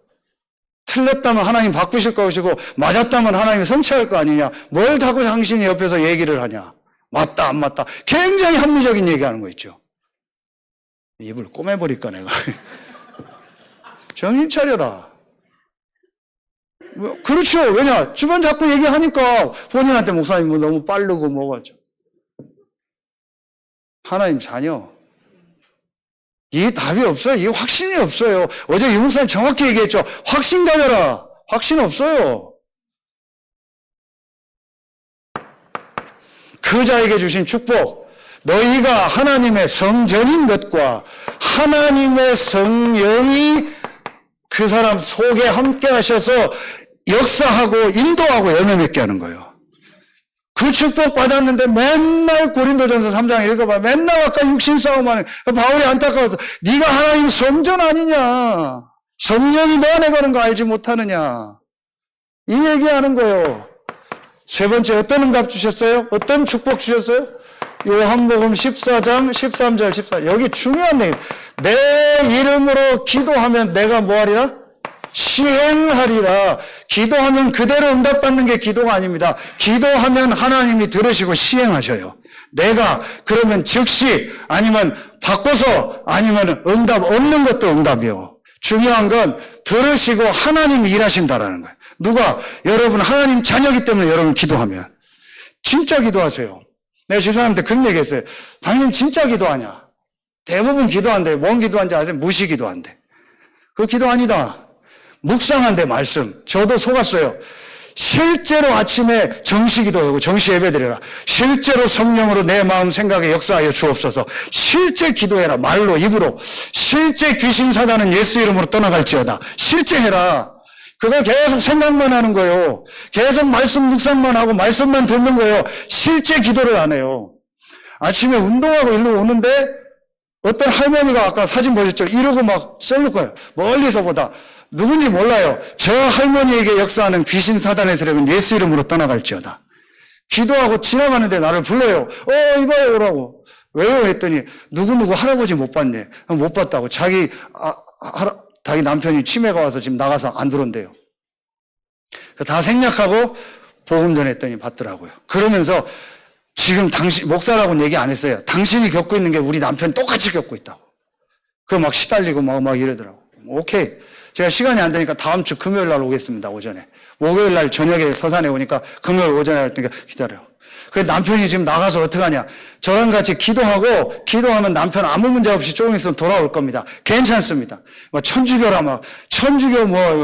틀렸다면 하나님 바꾸실 것이고 맞았다면 하나님이 성취할 거 아니냐. 뭘 자꾸 당신이 옆에서 얘기를 하냐. 맞다 안 맞다. 굉장히 합리적인 얘기하는 거 있죠. 입을 꼬매버릴까 내가. 정신 차려라. 그렇죠. 왜냐 주변 자꾸 얘기하니까 본인한테 목사님 뭐 너무 빠르고 뭐가 하나님 자녀. 이 답이 없어요. 이 확신이 없어요. 어제 유 목사님 정확히 얘기했죠. 확신 가져라. 확신 없어요. 그 자에게 주신 축복. 너희가 하나님의 성전인 것과 하나님의 성령이 그 사람 속에 함께 하셔서 역사하고 인도하고 열매 맺게 하는 거예요. 그 축복 받았는데 맨날 고린도전서 3장 읽어봐. 맨날 아까 육신 싸움하는 바울이 안타까워서 네가 하나님 성전 아니냐. 성령이 너 안에 거는 거 알지 못하느냐. 이 얘기하는 거예요. 세 번째 어떤 응답 주셨어요? 어떤 축복 주셨어요? 요한복음 14장 13절 14절. 여기 중요한 얘기. 내 이름으로 기도하면 내가 뭐하리라? 시행하리라. 기도하면 그대로 응답받는 게 기도가 아닙니다. 기도하면 하나님이 들으시고 시행하셔요. 내가 그러면 즉시 아니면 바꿔서 아니면 응답 없는 것도 응답이요. 중요한 건 들으시고 하나님이 일하신다라는 거예요. 누가? 여러분 하나님 자녀이기 때문에 여러분 기도하면. 진짜 기도하세요. 내가 집사람한테 그런 얘기했어요. 당신 진짜 기도하냐? 대부분 기도한대. 뭔 기도한지 아세요? 무시 기도한대. 그 기도 아니다. 묵상한데 말씀. 저도 속았어요. 실제로 아침에 정시기도하고 정시 예배드려라. 실제로 성령으로 내 마음 생각에 역사하여 주옵소서. 실제 기도해라. 말로 입으로. 실제 귀신 사단은 예수 이름으로 떠나갈지어다. 실제 해라. 그걸 계속 생각만 하는 거예요. 계속 말씀 묵상만 하고 말씀만 듣는 거예요. 실제 기도를 안 해요. 아침에 운동하고 일로 오는데 어떤 할머니가 아까 사진 보셨죠? 이러고 막 썰릴 거예요. 멀리서 보다. 누군지 몰라요. 저 할머니에게 역사하는 귀신 사단의 세력은 예수 이름으로 떠나갈지어다. 기도하고 지나가는데 나를 불러요. 이봐요 오라고. 왜요? 했더니 누구누구 할아버지 못 봤네. 못 봤다고. 자기 남편이 치매가 와서 지금 나가서 안 들어온대요. 다 생략하고 복음 전했더니 받더라고요. 그러면서 지금 당신 목사라고는 얘기 안 했어요. 당신이 겪고 있는 게 우리 남편 똑같이 겪고 있다고. 그 막 시달리고 막 이러더라고. 오케이. 제가 시간이 안 되니까 다음 주 금요일 날 오겠습니다. 오전에. 목요일 날 저녁에 서산에 오니까 금요일 오전에 할 테니까 기다려. 그 남편이 지금 나가서 어떡하냐. 저랑 같이 기도하면 남편 아무 문제 없이 조금 있으면 돌아올 겁니다. 괜찮습니다. 천주교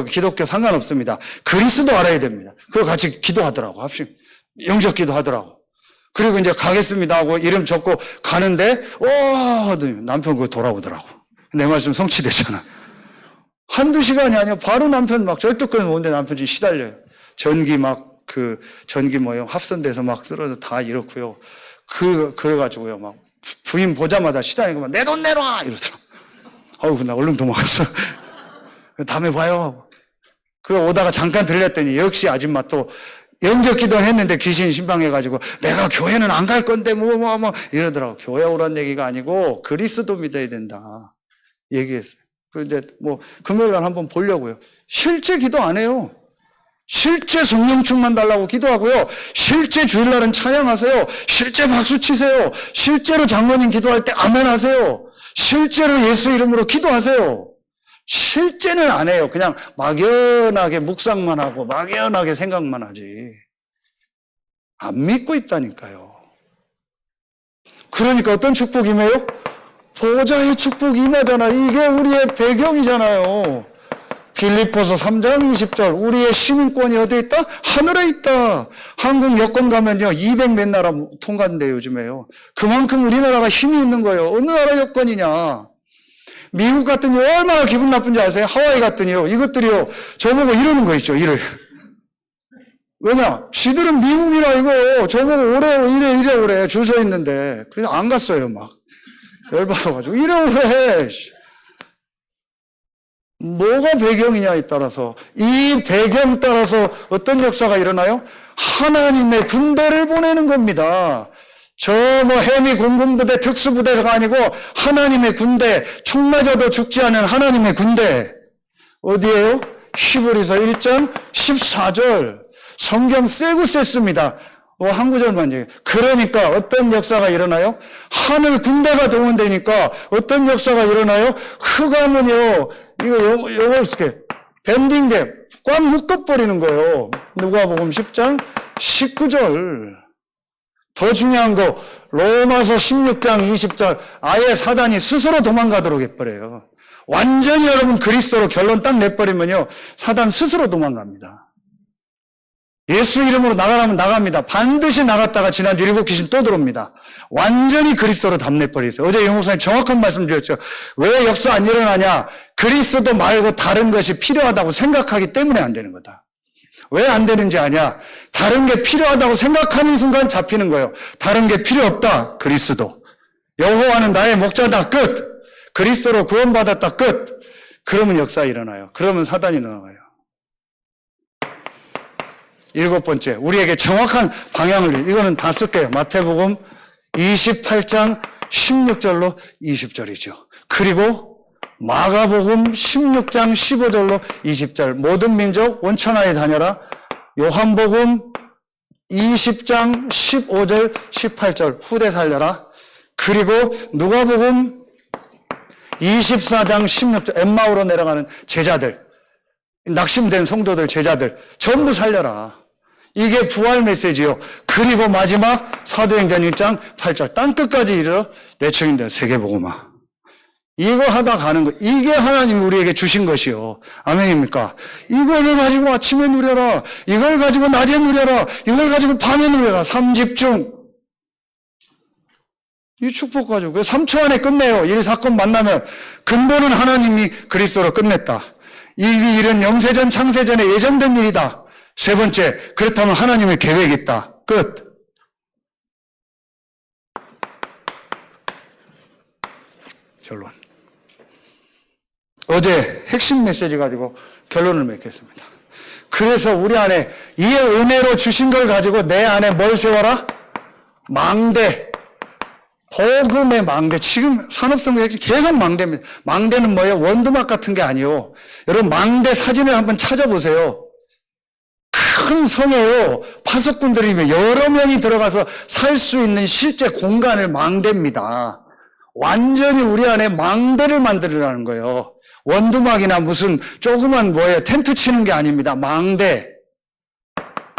기독교 상관없습니다. 그리스도 알아야 됩니다. 그거 같이 기도하더라고. 영적 기도하더라고. 그리고 이제 가겠습니다 하고 이름 적고 가는데, 남편 그거 돌아오더라고. 내 말씀 성취되잖아. 한두 시간이 아니야. 바로 남편 막 절뚝거리면 오는데 남편이 시달려요. 전기 합선돼서 막 쓰러져 다 이렇고요. 그래가지고요. 막 부인 보자마자 시달리고 막 내 돈 내놔! 이러더라. 나 얼른 도망갔어. 다음에 봐요. 오다가 잠깐 들렸더니 역시 아줌마 또 영적 기도를 했는데 귀신이 신방해가지고 내가 교회는 안 갈 건데 이러더라고. 교회 오란 얘기가 아니고 그리스도 믿어야 된다. 얘기했어요. 이제 금요일 날 한번 보려고요. 실제 기도 안 해요. 실제 성령 충만 달라고 기도하고요. 실제 주일날은 찬양하세요. 실제 박수 치세요. 실제로 장로님 기도할 때 아멘 하세요. 실제로 예수 이름으로 기도하세요. 실제는 안 해요. 그냥 막연하게 묵상만 하고 막연하게 생각만 하지. 안 믿고 있다니까요. 그러니까 어떤 축복이 임해요? 보좌의 축복이 임하잖아. 이게 우리의 배경이잖아요. 빌립보서 3장 20절 우리의 시민권이 어디에 있다? 하늘에 있다. 한국 여권 가면요 200 몇 나라 통과한대요 요즘에요. 그만큼 우리나라가 힘이 있는 거예요. 어느 나라 여권이냐. 미국 갔더니 얼마나 기분 나쁜지 아세요? 하와이 갔더니요 이것들이요 저보고 이러는 거 있죠. 이를 왜냐? 지들은 미국이라 이거 저보고 이래 오래 줄 서 있는데 그래서 안 갔어요. 막 열받아가지고 이래 오래. 뭐가 배경이냐에 따라서 이 배경 따라서 어떤 역사가 일어나요? 하나님의 군대를 보내는 겁니다. 해미 공군부대 특수부대가 아니고 하나님의 군대, 총 맞아도 죽지 않은 하나님의 군대. 어디에요? 히브리서 1장 14절. 성경 세고 셌습니다. 한 구절만 얘기해요. 그러니까 어떤 역사가 일어나요? 하늘 군대가 동원되니까 어떤 역사가 일어나요? 흑암은요, 이거 어떻게 밴딩돼 꽉 묶어버리는 거예요. 누가복음 10장 19절. 더 중요한 거 로마서 16장 20절 아예 사단이 스스로 도망가도록 해버려요. 완전히 여러분 그리스도로 결론 딱 내버리면요 사단 스스로 도망갑니다. 예수 이름으로 나가라면 나갑니다. 반드시 나갔다가 지난주 7 귀신 또 들어옵니다. 완전히 그리스도로 담내버리세요. 어제 영 목사님 정확한 말씀 드렸죠. 왜 역사 안 일어나냐? 그리스도 말고 다른 것이 필요하다고 생각하기 때문에 안 되는 거다. 왜 안 되는지 아냐? 다른 게 필요하다고 생각하는 순간 잡히는 거예요. 다른 게 필요 없다. 그리스도. 여호와는 나의 목자다. 끝. 그리스도로 구원받았다. 끝. 그러면 역사 일어나요. 그러면 사단이 나와요. 7번째, 우리에게 정확한 방향을, 이거는 다 쓸게요. 마태복음 28장 16절로 20절이죠. 그리고 마가복음 16장 15절로 20절. 모든 민족 원천하에 다녀라. 요한복음 20장 15절 18절 후대 살려라. 그리고 누가복음 24장 16절 엠마오로 내려가는 제자들, 낙심된 성도들 제자들 전부 살려라. 이게 부활 메시지요. 그리고 마지막 사도행전 1장 8절 땅끝까지 이르러 내청인들 세계복음화. 이거 하다 가는 거. 이게 하나님이 우리에게 주신 것이요. 아멘입니까? 이걸 가지고 아침에 누려라. 이걸 가지고 낮에 누려라. 이걸 가지고 밤에 누려라. 3집중. 이 축복 가지고 3초 안에 끝내요. 이 사건 만나면 근본은 하나님이 그리스도로 끝냈다. 이 일은 영세전 창세전에 예정된 일이다. 세 번째, 그렇다면 하나님의 계획이 있다. 끝. 결론. 어제 핵심 메시지 가지고 결론을 맺겠습니다. 그래서 우리 안에 이 은혜로 주신 걸 가지고 내 안에 뭘 세워라? 망대. 복음의 망대. 지금 산업성경에 계속 망대입니다. 망대는 뭐예요? 원두막 같은 게 아니에요. 여러분 망대 사진을 한번 찾아보세요. 큰 성에요. 파수꾼들이 여러 명이 들어가서 살 수 있는 실제 공간을 망대입니다. 완전히 우리 안에 망대를 만들으라는 거예요. 원두막이나 무슨 조그만 뭐예요? 텐트 치는 게 아닙니다. 망대.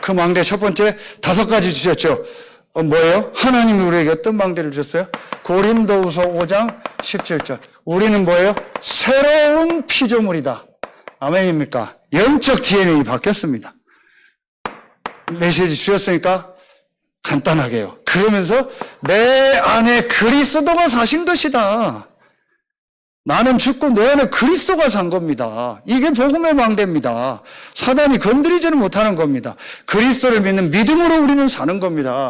그 망대 첫 번째 5가지 주셨죠. 뭐예요? 하나님이 우리에게 어떤 망대를 주셨어요? 고린도후서 5장 17절. 우리는 뭐예요? 새로운 피조물이다. 아멘입니까? 영적 DNA가 바뀌었습니다. 메시지 주셨으니까 간단하게요. 그러면서 내 안에 그리스도가 사신 것이다. 나는 죽고 내 안에 그리스도가 산 겁니다. 이게 복음의 망대입니다. 사단이 건드리지는 못하는 겁니다. 그리스도를 믿는 믿음으로 우리는 사는 겁니다.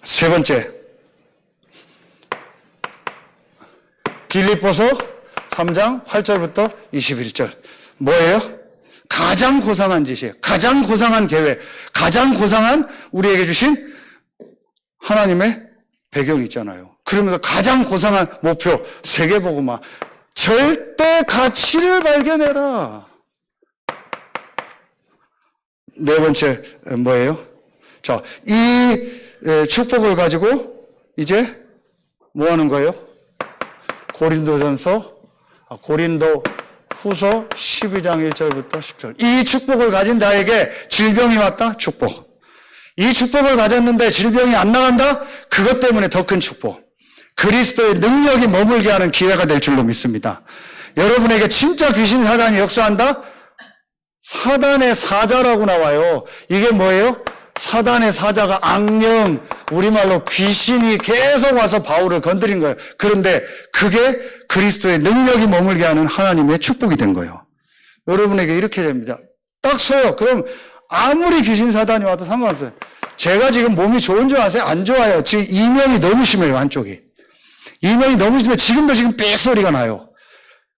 세 번째, 빌립보서 3장 8절부터 21절. 뭐예요? 가장 고상한 짓이에요. 가장 고상한 계획, 가장 고상한 우리에게 주신 하나님의 배경이 있잖아요. 그러면서 가장 고상한 목표, 세계복음화. 절대 가치를 발견해라. 네 번째 뭐예요? 자, 이 축복을 가지고 이제 뭐 하는 거예요? 고린도 후서 12장 1절부터 10절. 이 축복을 가진 자에게 질병이 왔다? 축복. 이 축복을 가졌는데 질병이 안 나간다? 그것 때문에 더 큰 축복. 그리스도의 능력이 머물게 하는 기회가 될 줄로 믿습니다. 여러분에게 진짜 귀신 사단이 역사한다? 사단의 사자라고 나와요. 이게 뭐예요? 사단의 사자가 악령, 우리말로 귀신이 계속 와서 바울을 건드린 거예요. 그런데 그게 그리스도의 능력이 머물게 하는 하나님의 축복이 된 거예요. 여러분에게 이렇게 됩니다. 딱 서요. 그럼 아무리 귀신 사단이 와도 상관없어요. 제가 지금 몸이 좋은 줄 아세요? 안 좋아요. 지금 이명이 너무 심해요, 한쪽이. 이명이 너무 심해. 지금도 지금 삐소리가 나요.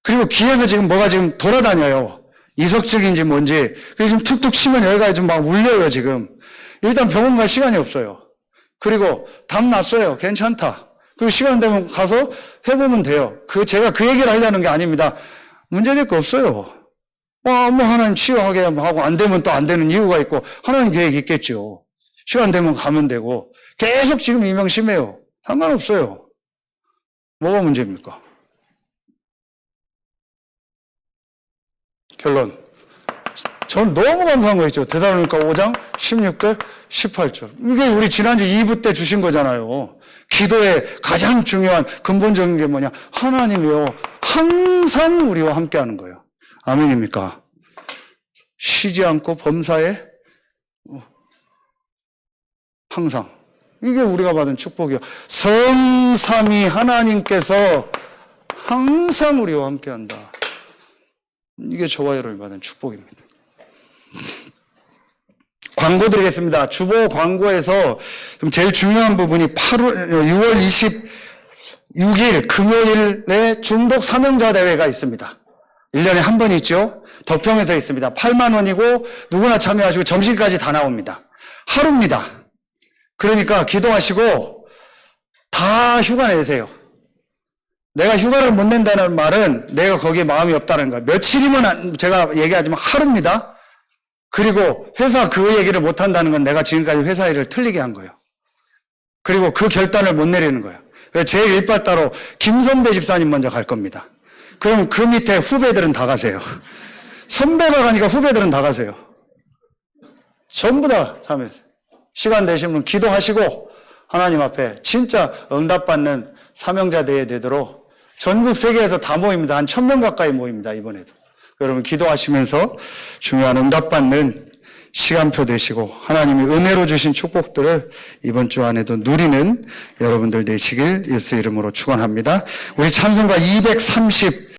그리고 귀에서 지금 뭐가 지금 돌아다녀요. 이석증인지 뭔지. 그래서 지금 툭툭 치면 여기가 좀 막 울려요, 지금. 일단 병원 갈 시간이 없어요. 그리고 담 났어요. 괜찮다. 그리고 시간 되면 가서 해보면 돼요. 제가 그 얘기를 하려는 게 아닙니다. 문제될 거 없어요. 뭐 하나님 치유하게 하고 안 되면 또 안 되는 이유가 있고 하나님 계획이 있겠죠. 시간 되면 가면 되고 계속 지금 이명 심해요. 상관없어요. 뭐가 문제입니까? 결론. 저는 너무 감사한 거 있죠. 데살로니가 5장 16절 18절. 이게 우리 지난주 2부 때 주신 거잖아요. 기도의 가장 중요한 근본적인 게 뭐냐? 하나님이요 항상 우리와 함께 하는 거예요. 아멘입니까? 쉬지 않고 범사에 항상. 이게 우리가 받은 축복이요. 성삼위 하나님께서 항상 우리와 함께 한다. 이게 저와 여러분이 받은 축복입니다. 광고 드리겠습니다. 주보 광고에서 제일 중요한 부분이 6월 26일 금요일에 중복 사명자 대회가 있습니다. 1년에 한 번 있죠. 덕평에서 있습니다. 8만 원이고 누구나 참여하시고 점심까지 다 나옵니다. 하루입니다. 그러니까 기도하시고 다 휴가 내세요. 내가 휴가를 못 낸다는 말은 내가 거기에 마음이 없다는 거예요. 며칠이면 제가 얘기하지만 하루입니다. 그리고 회사 그 얘기를 못 한다는 건 내가 지금까지 회사 일을 틀리게 한 거예요. 그리고 그 결단을 못 내리는 거예요. 그래서 제 일발 따로 김선배 집사님 먼저 갈 겁니다. 그럼 그 밑에 후배들은 다 가세요. 선배가 가니까 후배들은 다 가세요. 전부 다 참여해서 시간 되시면 기도하시고 하나님 앞에 진짜 응답받는 사명자 대회 되도록 전국 세계에서 다 모입니다. 한 1000명 가까이 모입니다. 이번에도. 여러분 기도하시면서 중요한 응답받는 시간표 되시고 하나님이 은혜로 주신 축복들을 이번 주 안에도 누리는 여러분들 되시길 예수 이름으로 축원합니다. 우리 찬송가 230